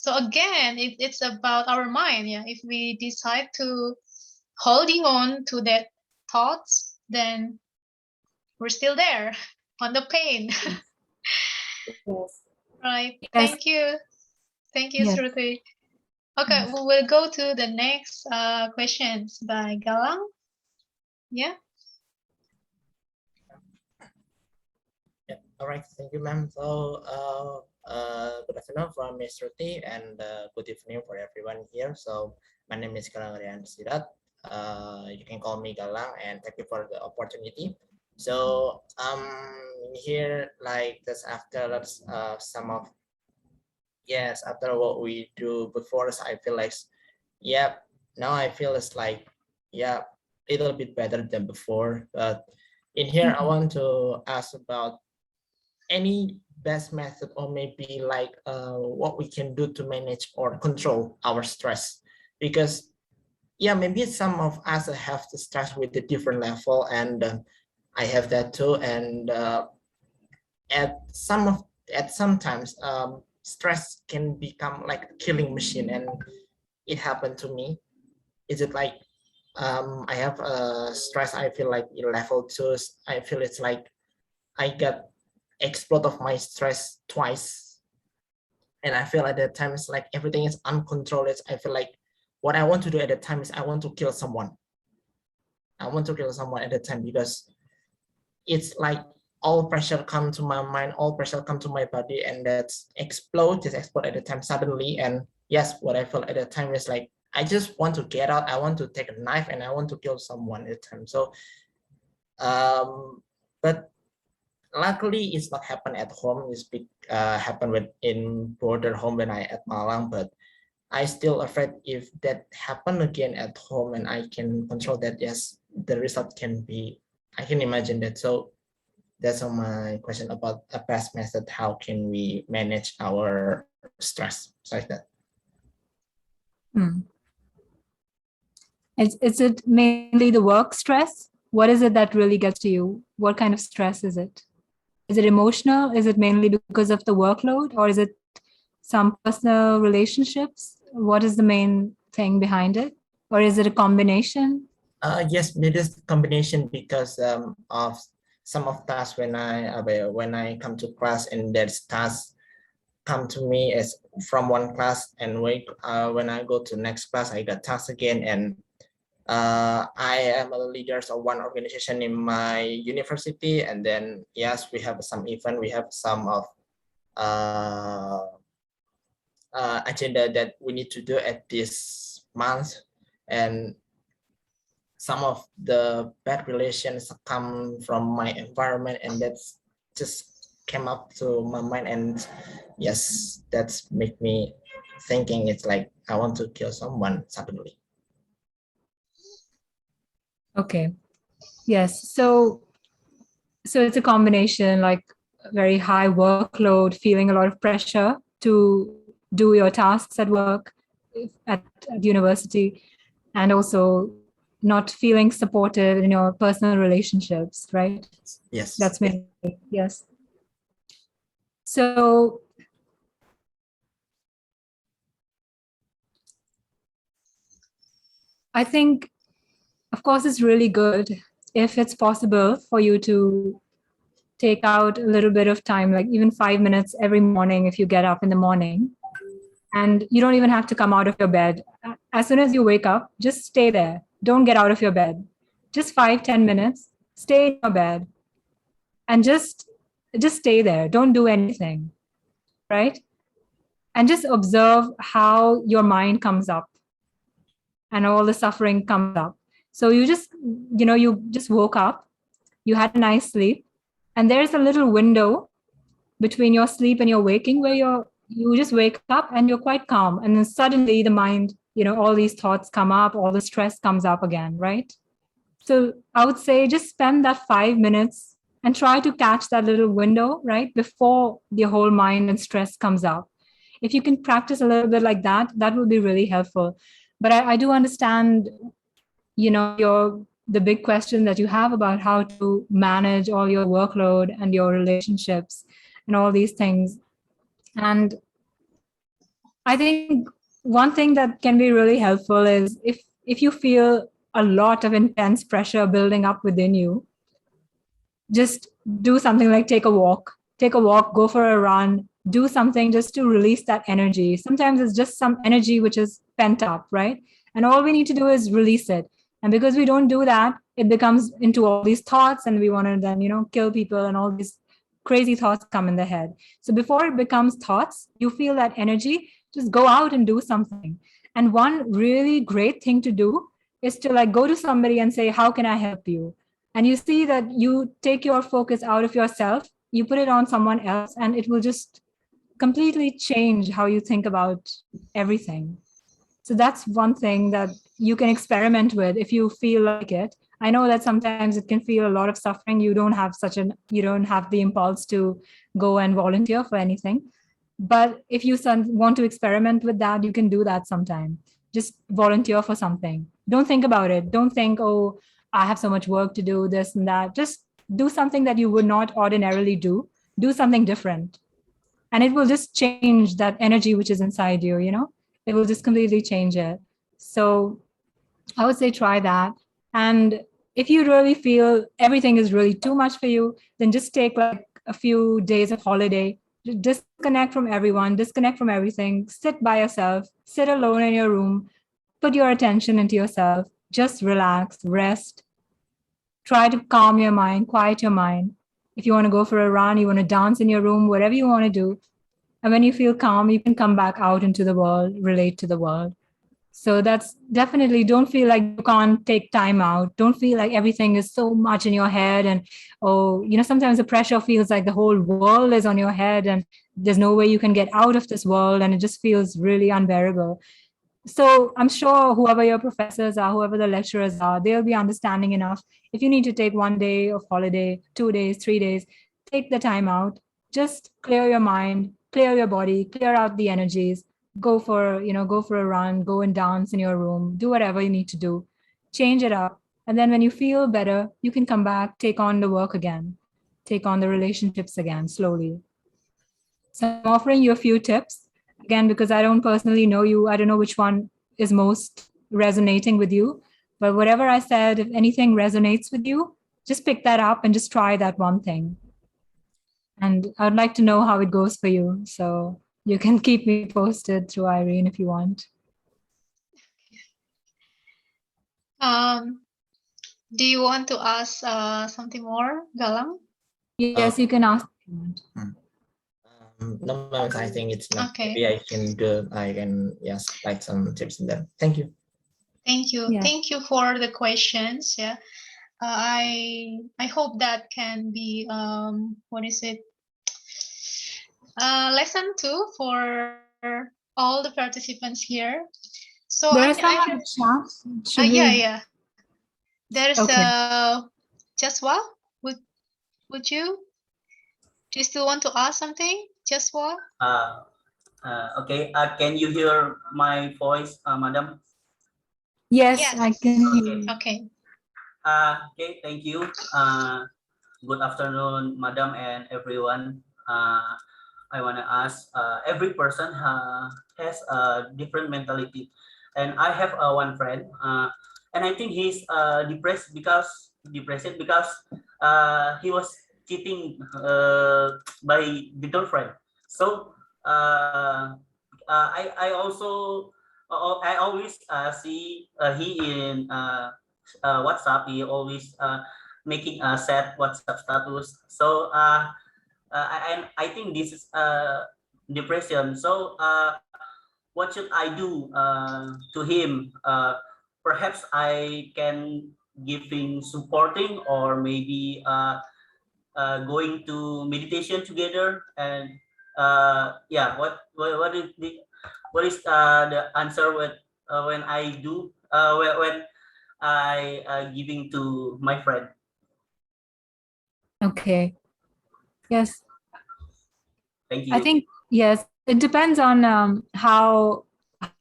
So again, it's about our mind. Yeah, if we decide to holding on to that thoughts, then we're still there on the pain. Yes. Right. Yes. Thank you. Thank you, Yes. Shruti. Okay, Yes. we'll go to the next questions by Galang. Yeah. Yeah. All right. Thank you, ma'am. So, good afternoon from Ms. Shruti, and good evening for everyone here. So, my name is Galang Rian Sirat. You can call me Galang, and thank you for the opportunity. So, here, like this after some of, yes, after what we do before, so I feel like, yeah, now I feel it's like, yeah, a little bit better than before. But in here, I want to ask about any best method, or maybe like what we can do to manage or control our stress, because yeah, maybe some of us have the stress with a different level, and I have that too, and at sometimes stress can become like a killing machine, and it happened to me. Is it like I have stress, I feel like in level 2, I feel it's like I got explode of my stress twice, and I feel at that time it's like everything is uncontrolled. I feel like what I want to do at that time is I want to kill someone. I want to kill someone at that time, because it's like all pressure come to my mind, all pressure come to my body, and that's just explode at the time suddenly. And yes, what I felt at the time is like I just want to get out, I want to take a knife, and I want to kill someone at the time. So but luckily it's not happened at home. It's happened in border home when I at Malang, but I still afraid if that happen again at home and I can control that, yes, the result can be, I can imagine that. So that's all my question about a best method. How can we manage our stress like that? Is it mainly the work stress? What is it that really gets to you? What kind of stress is it? Is it emotional? Is it mainly because of the workload, or is it some personal relationships? What is the main thing behind it? Or is it a combination? Yes, it is combination, because of some of tasks when I come to class, and there's tasks come to me as from one class, and when I go to next class, I got tasks again. And I am a leader of one organization in my university, and then yes, we have some event, we have some of agenda that we need to do at this month, and some of the bad relations come from my environment, and that's just came up to my mind, and yes, that's make me thinking it's like I want to kill someone suddenly. Okay. Yes. So it's a combination, like very high workload, feeling a lot of pressure to do your tasks at work, at university, and also not feeling supported in your personal relationships, right? Yes. That's me. Yes. So I think, of course, it's really good if it's possible for you to take out a little bit of time, like even 5 minutes every morning if you get up in the morning. And you don't even have to come out of your bed. As soon as you wake up, just stay there. Don't get out of your bed. Just 5-10 minutes, stay in your bed and just stay there. Don't do anything, right? And just observe how your mind comes up and all the suffering comes up. So you just woke up, you had a nice sleep, and there's a little window between your sleep and your waking where you just wake up and you're quite calm. And then suddenly the mind, all these thoughts come up, all the stress comes up again, right? So I would say just spend that 5 minutes and try to catch that little window, right, before the whole mind and stress comes up. If you can practice a little bit like that, that will be really helpful. But I do understand, the big question that you have about how to manage all your workload and your relationships and all these things. And I think one thing that can be really helpful is if you feel a lot of intense pressure building up within you, just do something like take a walk, go for a run, do something just to release that energy. Sometimes it's just some energy which is pent up, right? And all we need to do is release it. And because we don't do that, it becomes into all these thoughts, and we want to then, kill people, and all these crazy thoughts come in the head. So before it becomes thoughts, you feel that energy, just go out and do something. And one really great thing to do is to like go to somebody and say, how can I help you? And you see that you take your focus out of yourself, you put it on someone else, and it will just completely change how you think about everything. So that's one thing that you can experiment with if you feel like it. I know that sometimes it can feel a lot of suffering. You don't have the impulse to go and volunteer for anything. But if you want to experiment with that, you can do that sometime. Just volunteer for something. Don't think about it. Don't think, oh, I have so much work to do, this and that. Just do something that you would not ordinarily do. Do something different. And it will just change that energy which is inside you, It will just completely change it. So I would say try that. And if you really feel everything is really too much for you, then just take like a few days of holiday. Disconnect from everyone, disconnect from everything, sit by yourself, sit alone in your room, put your attention into yourself, just relax, rest, try to calm your mind, quiet your mind. If you want to go for a run, you want to dance in your room, whatever you want to do. And when you feel calm, you can come back out into the world, relate to the world. So that's definitely, don't feel like you can't take time out. Don't feel like everything is so much in your head. And, sometimes the pressure feels like the whole world is on your head and there's no way you can get out of this world. And it just feels really unbearable. So I'm sure whoever your professors are, whoever the lecturers are, they'll be understanding enough. If you need to take 1 day of holiday, 2 days, 3 days, take the time out. Just clear your mind, clear your body, clear out the energies. Go for a run, go and dance in your room, do whatever you need to do, change it up. And then when you feel better, you can come back, take on the work again, take on the relationships again, slowly. So I'm offering you a few tips, again, because I don't personally know you. I don't know which one is most resonating with you, but whatever I said, if anything resonates with you, just pick that up and just try that one thing. And I would like to know how it goes for you. So you can keep me posted through Irene if you want. Do you want to ask something more, Galang? Yes, you can ask. No, I think it's not. Okay. Maybe I can like some tips in there. Thank you. Thank you. Yeah. Thank you for the questions. Yeah. I hope that can be lesson 2 for all the participants here. So There is some chat. yeah. There's Okay. Jaswa. Would you? Do you still want to ask something, Jaswa? Okay. Can you hear my voice, madam? Yes, Yes. I can hear you. Okay. Okay, thank you. Good afternoon, madam and everyone. I want to ask, every person has a different mentality. And I have one friend, and I think he's depressed because he was cheating by the girlfriend. So I always see he in WhatsApp. He always making a sad WhatsApp status. So I think this is depression. So what should I do to him? Perhaps I can give him supporting, or maybe going to meditation together. And yeah, what is the answer when I do when I giving to my friend? Okay. Yes. Thank you. I think, yes, it depends on how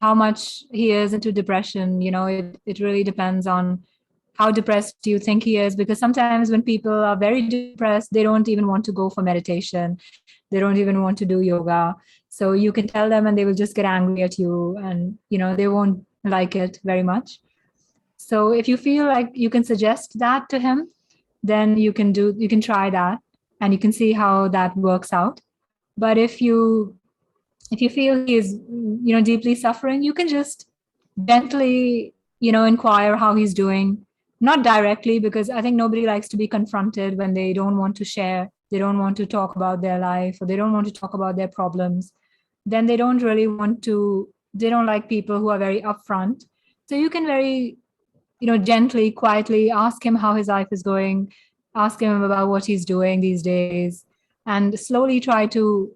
much he is into depression. It really depends on how depressed do you think he is, because sometimes when people are very depressed, they don't even want to go for meditation. They don't even want to do yoga. So you can tell them and they will just get angry at you, and they won't like it very much. So if you feel like you can suggest that to him, then you can try that, and you can see how that works out. But if you feel he is deeply suffering, you can just gently inquire how he's doing, not directly, because I think nobody likes to be confronted when they don't want to share, they don't want to talk about their life, or they don't want to talk about their problems. Then they don't like people who are very upfront. So you can very gently, quietly ask him how his life is going, ask him about what he's doing these days, and slowly try to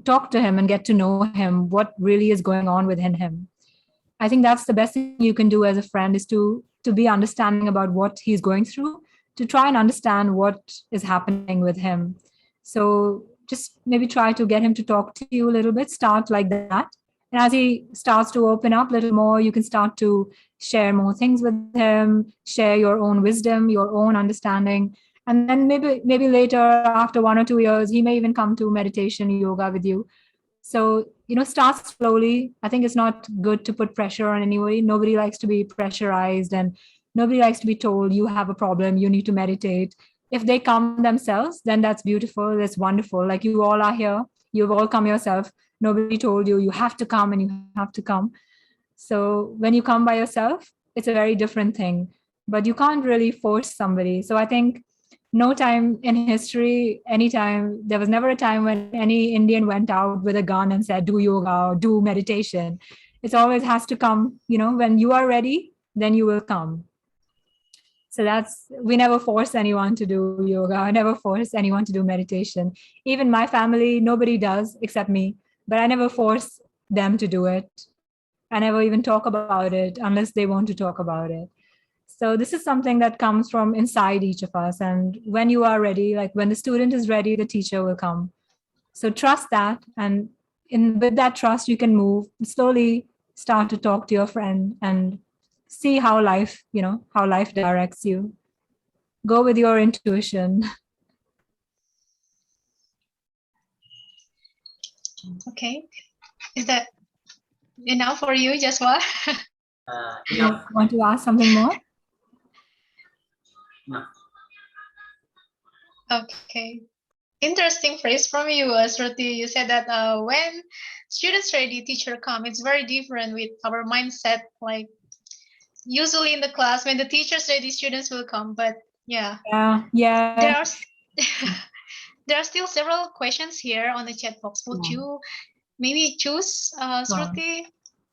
talk to him and get to know him, what really is going on within him. I think that's the best thing you can do as a friend, is to be understanding about what he's going through, to try and understand what is happening with him. So just maybe try to get him to talk to you a little bit, start like that. And as he starts to open up a little more, you can start to share more things with him, share your own wisdom, your own understanding. And then maybe later, after 1 or 2 years, he may even come to meditation, yoga with you. So, start slowly. I think it's not good to put pressure on anybody. Nobody likes to be pressurized, and nobody likes to be told you have a problem, you need to meditate. If they come themselves, then that's beautiful. That's wonderful. Like, you all are here. You've all come yourself. Nobody told you you have to come and you have to come. So when you come by yourself, it's a very different thing, but you can't really force somebody. So I think no time in history, anytime, there was never a time when any Indian went out with a gun and said, do yoga or do meditation. It always has to come, when you are ready, then you will come. So we never force anyone to do yoga. I never force anyone to do meditation. Even my family, nobody does except me, but I never force them to do it. I never even talk about it unless they want to talk about it. So this is something that comes from inside each of us. And when you are ready, like when the student is ready, the teacher will come. So trust that. And with that trust, you can move, slowly start to talk to your friend and see how life directs you. Go with your intuition. Okay. Is that enough for you, Joshua? Enough. Want to ask something more? No. Okay. Interesting phrase from you, Shruti. You said that when students ready, teacher come. It's very different with our mindset. Like, usually in the class, when the teacher's ready, students will come. But yeah. There are there are still several questions here on the chat box. Would you maybe choose Shruti?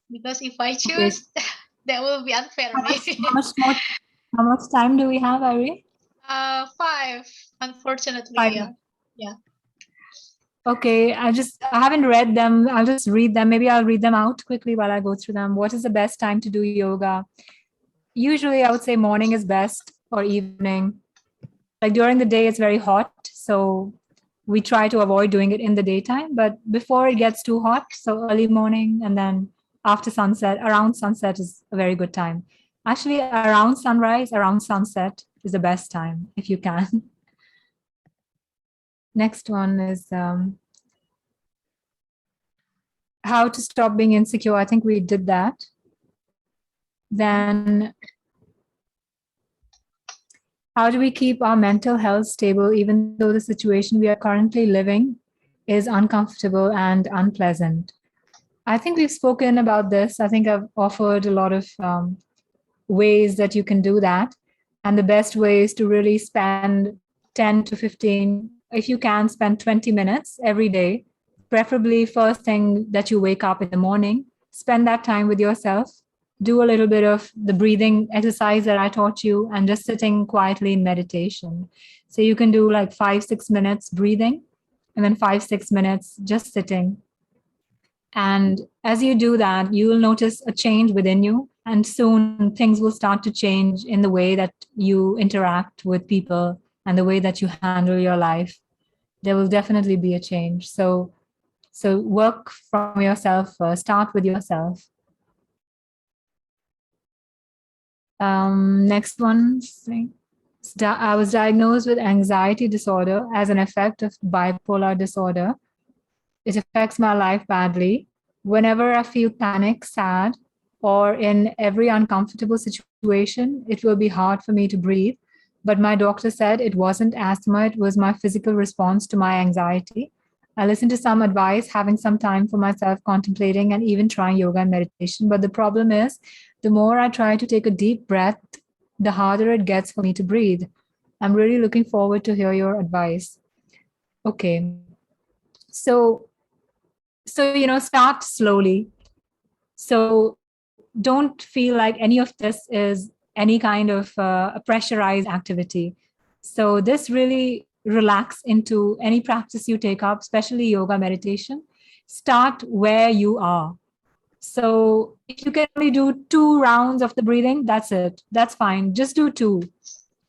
Because if I choose, that will be unfair. How much time do we have, Irene? 5, unfortunately. 5. Yeah. Okay, I haven't read them. I'll just read them. Maybe I'll read them out quickly while I go through them. What is the best time to do yoga? Usually I would say morning is best, or evening. Like during the day, it's very hot. So we try to avoid doing it in the daytime, but before it gets too hot, so early morning, and then after sunset, around sunset is a very good time. Actually, around sunrise, around sunset is the best time if you can. Next one is how to stop being insecure. I think we did that. Then how do we keep our mental health stable even though the situation we are currently living is uncomfortable and unpleasant? I think we've spoken about this. I think I've offered a lot of ways that you can do that. And the best way is to really spend 10 to 15, if you can, spend 20 minutes every day, preferably first thing that you wake up in the morning. Spend that time with yourself. Do a little bit of the breathing exercise that I taught you, and just sitting quietly in meditation. So you can do like 5-6 minutes breathing, and then 5-6 minutes just sitting. And as you do that, you will notice a change within you, and soon things will start to change in the way that you interact with people and the way that you handle your life. There will definitely be a change. So work from yourself first. Start with yourself. Next one. I was diagnosed with anxiety disorder as an effect of bipolar disorder. It affects my life badly. Whenever I feel panic, sad, or in every uncomfortable situation, it will be hard for me to breathe. But my doctor said it wasn't asthma, it was my physical response to my anxiety. I listened to some advice, having some time for myself, contemplating, and even trying yoga and meditation. But the problem is, the more I try to take a deep breath, the harder it gets for me to breathe. I'm really looking forward to hear your advice. Okay. So, start slowly. So don't feel like any of this is any kind of a pressurized activity. So this really relax into any practice you take up, especially yoga meditation. Start where you are. So if you can only do 2 rounds of the breathing, that's it. That's fine. Just do 2.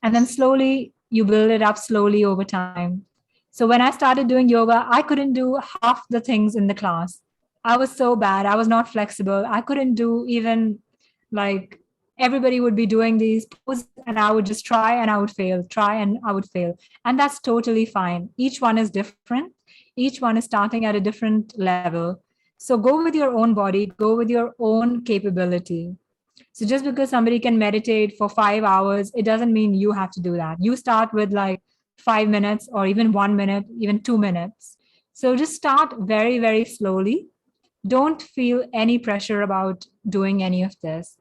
And then slowly you build it up slowly over time. So when I started doing yoga, I couldn't do half the things in the class. I was so bad. I was not flexible. I couldn't do even like everybody would be doing these poses and I would just try and I would fail, try and I would fail. And that's totally fine. Each one is different. Each one is starting at a different level. So go with your own body, go with your own capability. So just because somebody can meditate for 5 hours, it doesn't mean you have to do that. You start with like 5 minutes or even 1 minute, even 2 minutes. So just start very, very slowly. Don't feel any pressure about doing any of this.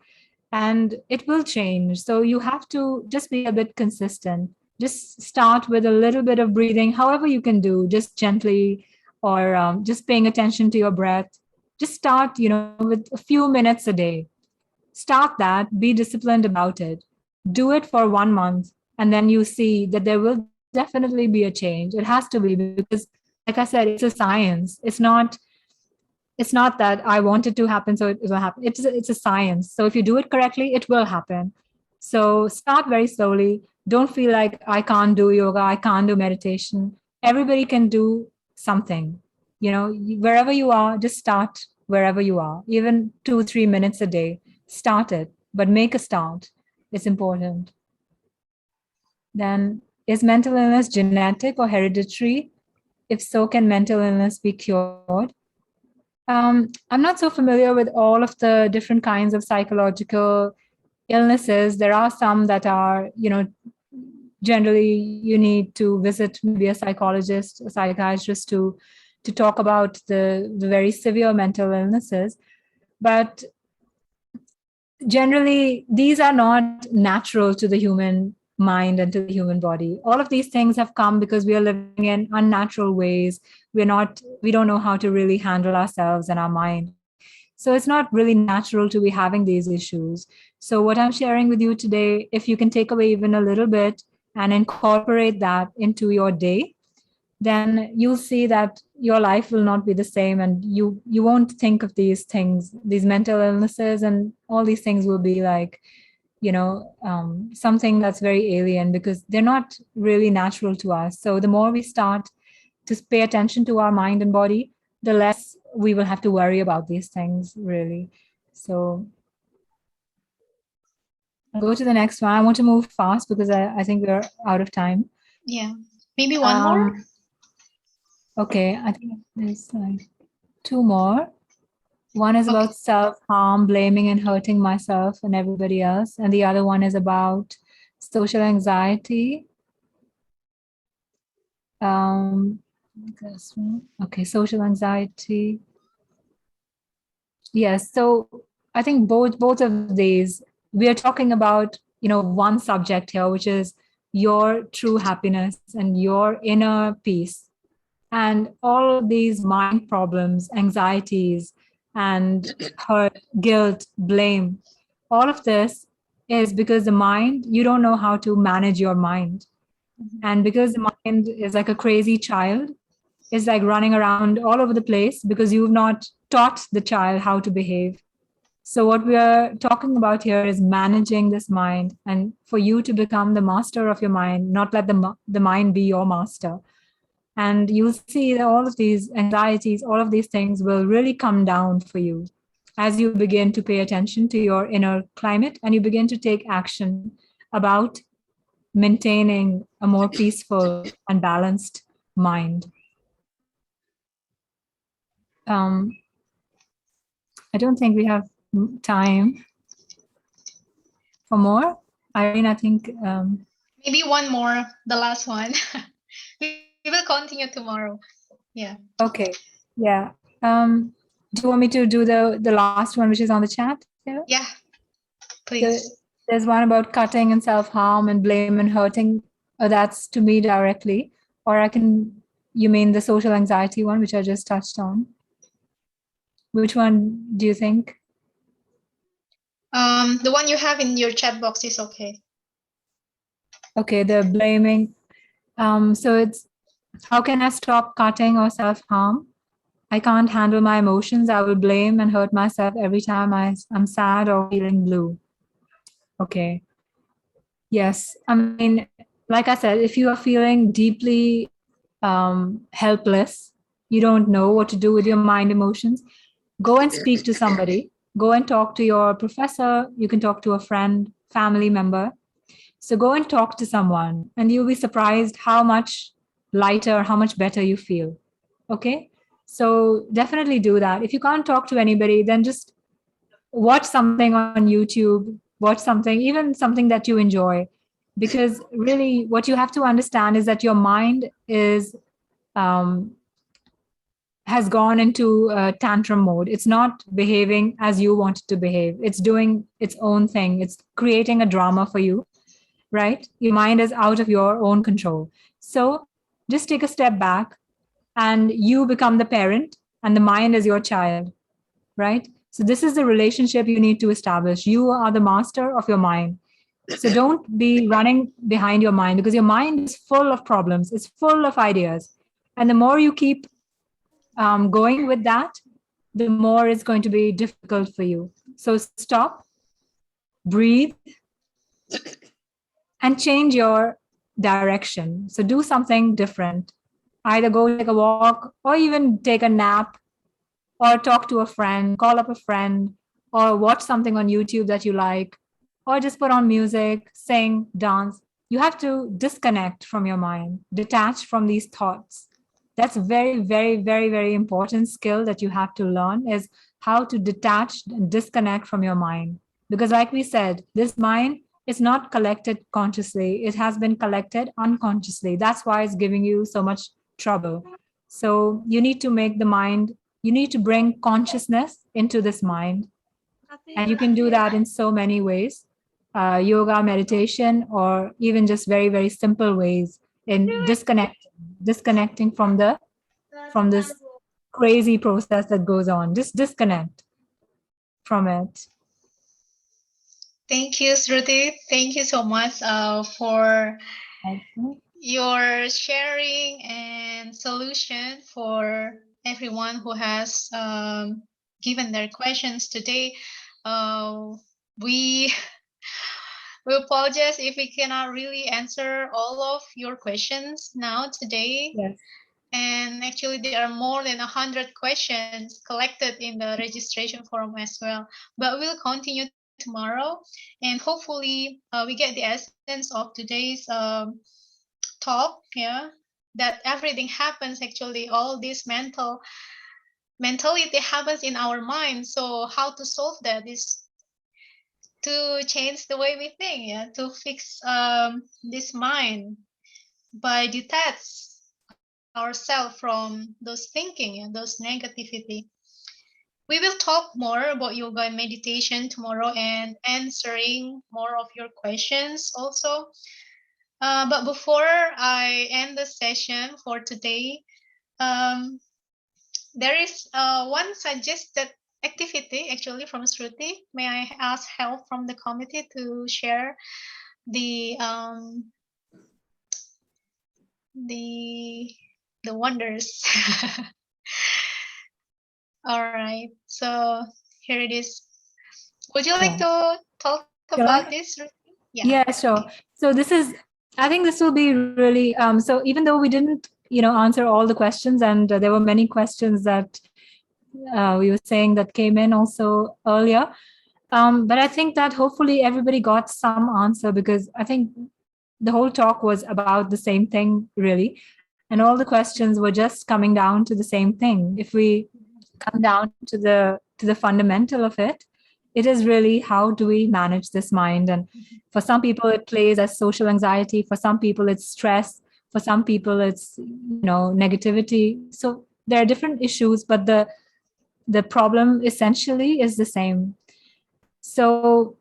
And it will change. So you have to just be a bit consistent. Just start with a little bit of breathing, however you can do, just gently, or just paying attention to your breath. Just start, with a few minutes a day. Start that, be disciplined about it. Do it for 1 month, and then you see that there will definitely be a change. It has to be, because like I said, it's a science. It's not that I want it to happen, so it will happen. It's a science. So if you do it correctly, it will happen. So start very slowly. Don't feel like I can't do yoga, I can't do meditation. Everybody can do something. Wherever you are, just start wherever you are. Even 2-3 minutes a day. Start it, but make a start. It's important. Then, is mental illness genetic or hereditary? If so, can mental illness be cured? I'm not so familiar with all of the different kinds of psychological illnesses. There are some that are, generally you need to visit maybe a psychologist, a psychiatrist to talk about the very severe mental illnesses. But generally, these are not natural to the human mind and to the human body. All of these things have come because we are living in unnatural ways. We don't know how to really handle ourselves and our mind. So it's not really natural to be having these issues. So what I'm sharing with you today, if you can take away even a little bit and incorporate that into your day, then you'll see that your life will not be the same, and you won't think of these things, these mental illnesses and all these things will be like, something that's very alien, because they're not really natural to us. So the more we start to pay attention to our mind and body, the less we will have to worry about these things, really. So I'll go to the next one. I want to move fast because I think we're out of time. Yeah, maybe one more. Okay, I think there's like 2 more. One is about self-harm, blaming and hurting myself and everybody else. And the other one is about social anxiety. Okay, social anxiety. Yes, so I think both of these, we are talking about, one subject here, which is your true happiness and your inner peace. And all of these mind problems, anxieties, and hurt, guilt, blame, all of this is because the mind, you don't know how to manage your mind. And because the mind is like a crazy child, it's like running around all over the place because you've not taught the child how to behave. So what we are talking about here is managing this mind, and for you to become the master of your mind, not let the mind be your master. And you'll see that all of these anxieties, all of these things will really come down for you as you begin to pay attention to your inner climate and you begin to take action about maintaining a more peaceful and balanced mind. I don't think we have time for more. Irene, I think. Maybe one more, the last one. We will continue tomorrow. Yeah. Okay. Yeah. Do you want me to do the last one, which is on the chat? Yeah, please. There's one about cutting and self-harm and blame and hurting. That's to me directly. Or you mean the social anxiety one, which I just touched on? Which one do you think? The one you have in your chat box is okay. Okay, the blaming. So it's, how can I stop cutting or self-harm? I can't handle my emotions. I will blame and hurt myself every time I'm sad or feeling blue. Okay. Yes. I mean, like I said, if you are feeling deeply helpless, you don't know what to do with your mind emotions, go and speak to somebody. Go and talk to your professor. You can talk to a friend, family member. So go and talk to someone and you'll be surprised how much lighter, how much better you feel. Okay. So definitely do that. If you can't talk to anybody, then just watch something on YouTube, watch something, even something that you enjoy. Because really what you have to understand is that your mind is has gone into tantrum mode. It's not behaving as you want it to behave. It's doing its own thing. It's creating a drama for you, right? Your mind is out of your own control. So just take a step back and you become the parent and the mind is your child, right? So this is the relationship you need to establish. You are the master of your mind. So don't be running behind your mind because your mind is full of problems. It's full of ideas. And the more you keep going with that, the more it's going to be difficult for you. So stop, breathe, and change your direction. So do something different. Either go take a walk or even take a nap or talk to a friend, call up a friend, or watch something on YouTube that you like, or just put on music, sing, dance. You have to disconnect from your mind, detach from these thoughts. That's very, very, very, very important skill that you have to learn is how to detach and disconnect from your mind. Because like we said, this mind is not collected consciously. It has been collected unconsciously. That's why it's giving you so much trouble. So you need to make the mind, you need to bring consciousness into this mind. And you can do that in so many ways. Yoga, meditation, or even just very, very simple ways in disconnecting from this crazy process that goes on. Just disconnect from it. Thank you, Shruti. Thank you so much for your sharing and solution for everyone who has given their questions today. We apologize if we cannot really answer all of your questions now today. Yes. And actually there are more than 100 questions collected in the registration form as well. But we'll continue tomorrow and hopefully we get the essence of today's talk, yeah, that everything happens actually, all this mentality happens in our mind. So how to solve that is to change the way we think, yeah, to fix this mind by detach ourselves from those thinking and those negativity. We will talk more about yoga and meditation tomorrow and answering more of your questions also. But before I end the session for today, there is one suggested activity actually from Shruti. May I ask help from the committee to share the wonders? All right, so here it is. Would you like to talk about this? Yeah, sure. So this is, I think this will be really, so even though we didn't, answer all the questions and there were many questions that we were saying that came in also earlier. But I think that hopefully everybody got some answer because I think the whole talk was about the same thing really. And all the questions were just coming down to the same thing. If we come down to the fundamental of it, it is really how do we manage this mind? And for some people, it plays as social anxiety. For some people, it's stress. For some people, it's negativity. So there are different issues, but the problem essentially is the same. So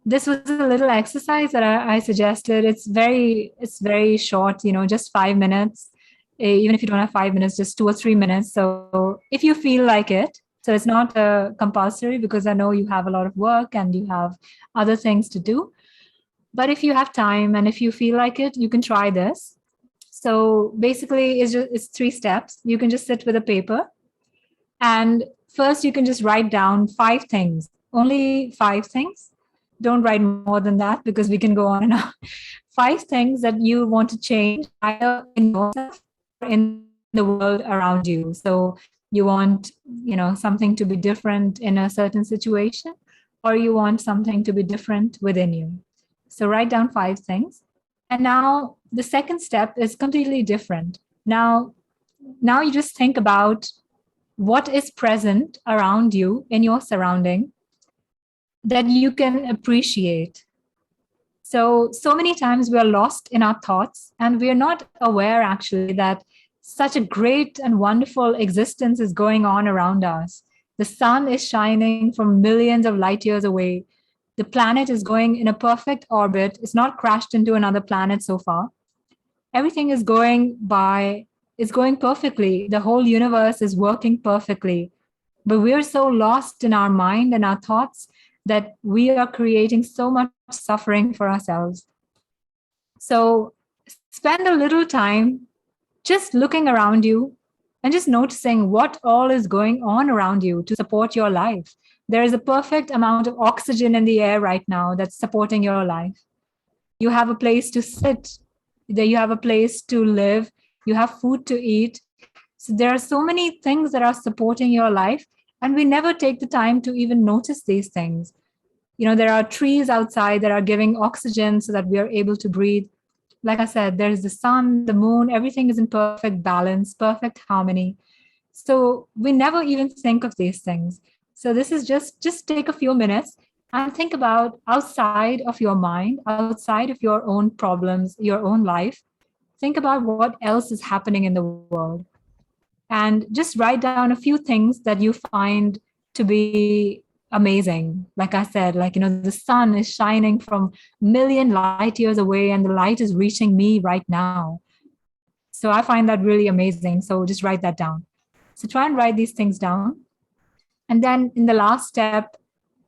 this was a little exercise that I suggested. It's very short, just 5 minutes. Even if you don't have 5 minutes, just 2 or 3 minutes. So if you feel like it, so it's not compulsory, because I know you have a lot of work and you have other things to do. But if you have time and if you feel like it, you can try this. So basically, it's 3 steps. You can just sit with a paper, and first you can just write down 5 things, only 5 things. Don't write more than that, because we can go on and on. 5 things that you want to change, either in yourself or in the world around you. So you want, something to be different in a certain situation, or you want something to be different within you. So write down 5 things. And now the second step is completely different. Now you just think about what is present around you in your surrounding that you can appreciate. So many times we are lost in our thoughts, and we are not aware actually that such a great and wonderful existence is going on around us. The sun is shining from millions of light years away. The planet is going in a perfect orbit. It's not crashed into another planet so far. Everything is going perfectly. The whole universe is working perfectly. But we're so lost in our mind and our thoughts that we are creating so much suffering for ourselves. So spend a little time just looking around you and just noticing what all is going on around you to support your life. There is a perfect amount of oxygen in the air right now that's supporting your life. You have a place to sit, you have a place to live, you have food to eat. So there are so many things that are supporting your life, and we never take the time to even notice these things. There are trees outside that are giving oxygen so that we are able to breathe. Like I said, there's the sun, the moon, everything is in perfect balance, perfect harmony. So we never even think of these things. So this is just take a few minutes and think about outside of your mind, outside of your own problems, your own life. Think about what else is happening in the world. And just write down a few things that you find to be amazing. Like I said, the sun is shining from million light years away, and the light is reaching me right now. So I find that really amazing. So just write that down. So try and write these things down. And then in the last step,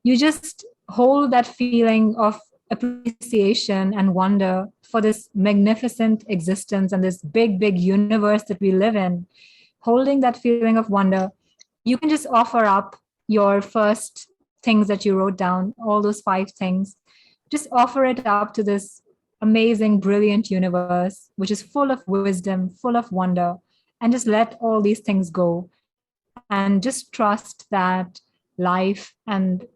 you just hold that feeling of appreciation and wonder for this magnificent existence and this big, big universe that we live in. Holding that feeling of wonder, you can just offer up your first things that you wrote down, all those 5 things. Just offer it up to this amazing, brilliant universe, which is full of wisdom, full of wonder, and just let all these things go. And just trust that life and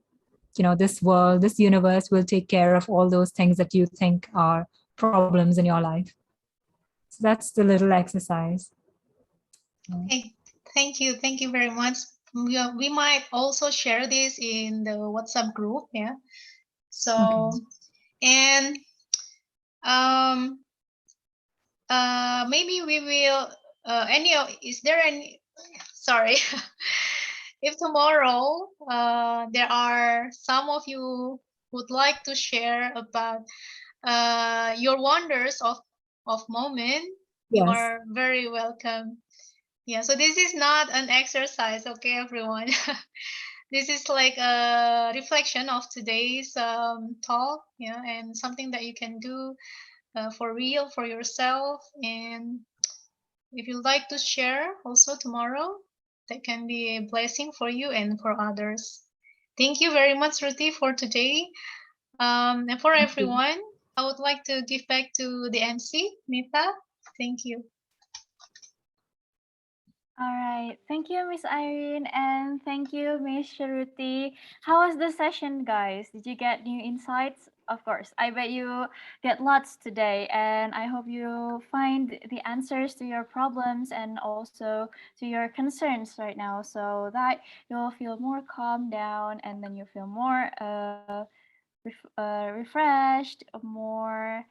this world, this universe will take care of all those things that you think are problems in your life. So that's the little exercise. Okay, thank you very much. We might also share this in the WhatsApp group, yeah. So okay. And maybe we will is there any, sorry, if tomorrow there are some of you would like to share about your wonders of moment, yes, you are very welcome. Yeah, so this is not an exercise, okay, everyone. This is like a reflection of today's talk, yeah, and something that you can do for real for yourself. And if you'd like to share also tomorrow, that can be a blessing for you and for others. Thank you very much, Ruthie, for today. And for everyone, I would like to give back to the MC, Nita. Thank you. All right. Thank you, Miss Irene, and thank you, Miss Shruti. How was the session, guys? Did you get new insights? Of course, I bet you get lots today, and I hope you find the answers to your problems and also to your concerns right now, so that you'll feel more calm down, and then you feel more refreshed, more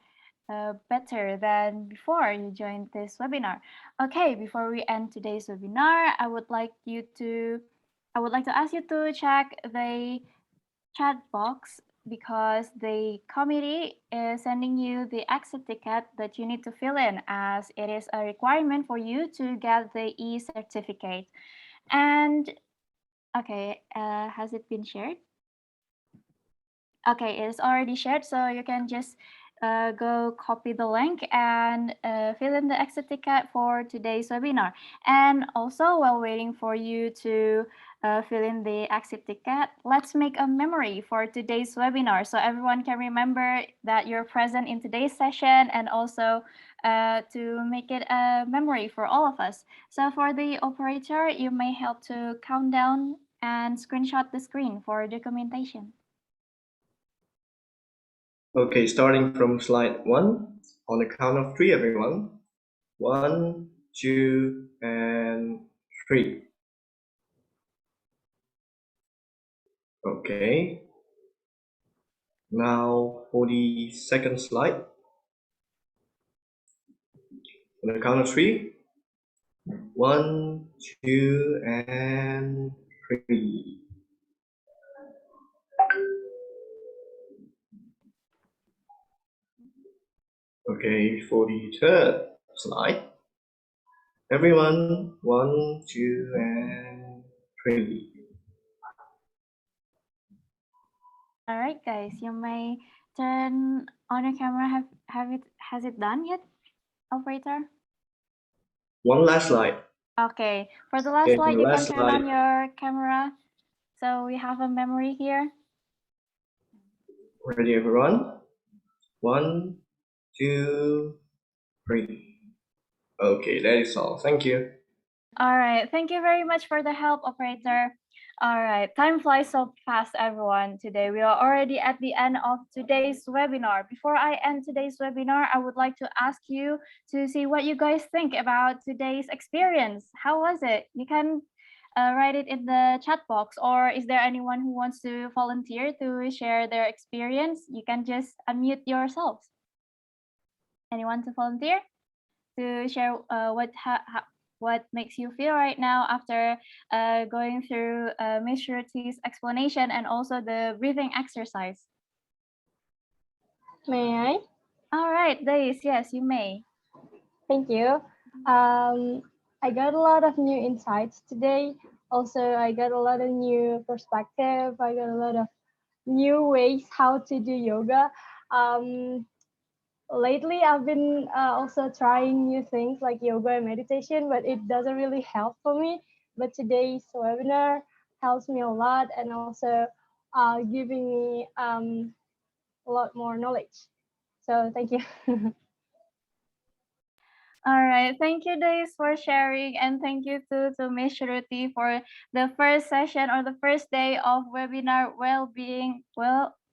better than before you joined this webinar. Okay, before we end today's webinar, I would like to ask you to check the chat box because the committee is sending you the exit ticket that you need to fill in, as it is a requirement for you to get the e-certificate. And okay, has it been shared? Okay, it's already shared, so you can just go copy the link and fill in the exit ticket for today's webinar. And also, while waiting for you to fill in the exit ticket, let's make a memory for today's webinar so everyone can remember that you're present in today's session, and also to make it a memory for all of us. So for the operator, you may help to count down and screenshot the screen for documentation. Okay, starting from slide 1, on the count of 3, everyone. 1, 2, and 3. Okay. Now for the second slide. On the count of 3. 1, 2, and 3. Okay, for the third slide. Everyone, 1, 2, and 3. All right, guys, you may turn on your camera. Has it done yet, operator? One last slide. Okay, for the last Okay, slide, the you can last turn on slide. your camera. So we have a memory here. Ready, everyone? 1, 2, 3. Okay, that is all. Thank you. All right, thank you very much for the help, operator. All right, time flies so fast, everyone. Today we are already at the end of today's webinar. Before I end today's webinar, I would like to ask you to see what you guys think about today's experience. How was it? You can write it in the chat box, or is there anyone who wants to volunteer to share their experience? You can just unmute yourselves. Anyone to volunteer to share what makes you feel right now after going through Ms. Shruti's explanation and also the breathing exercise? May I? All right, Dais, yes, you may. Thank you. I got a lot of new insights today. Also, I got a lot of new perspective. I got a lot of new ways how to do yoga. Lately, I've been also trying new things like yoga and meditation, but it doesn't really help for me. But today's webinar helps me a lot, and also giving me a lot more knowledge. So thank you. All right, thank you, Dais, for sharing, and thank you to Ms. Shruti for the first session or the first day of webinar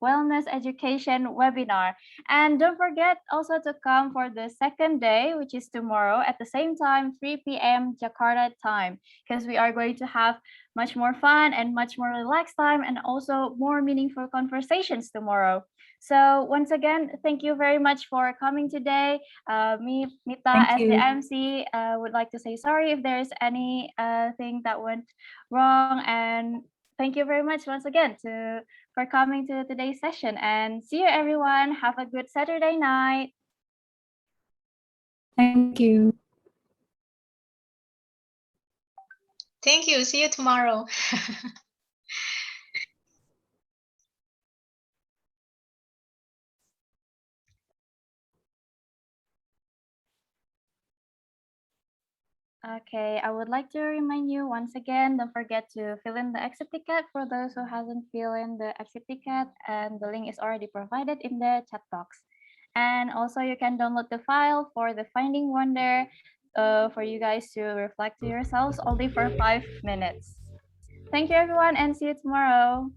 wellness education webinar. And don't forget also to come for the second day, which is tomorrow at the same time, 3 p.m. Jakarta time, because we are going to have much more fun and much more relaxed time, and also more meaningful conversations tomorrow. So once again, thank you very much for coming today. Mita, Thank as the you. MC, would like to say sorry if there's any thing that went wrong, and thank you very much once again for coming to today's session. And see you, everyone. Have a good Saturday night. Thank you. Thank you. See you tomorrow. Okay, I would like to remind you once again, don't forget to fill in the exit ticket for those who hasn't filled in the exit ticket, and the link is already provided in the chat box. And also you can download the file for the Finding Wonder for you guys to reflect to yourselves only for 5 minutes. Thank you everyone and see you tomorrow.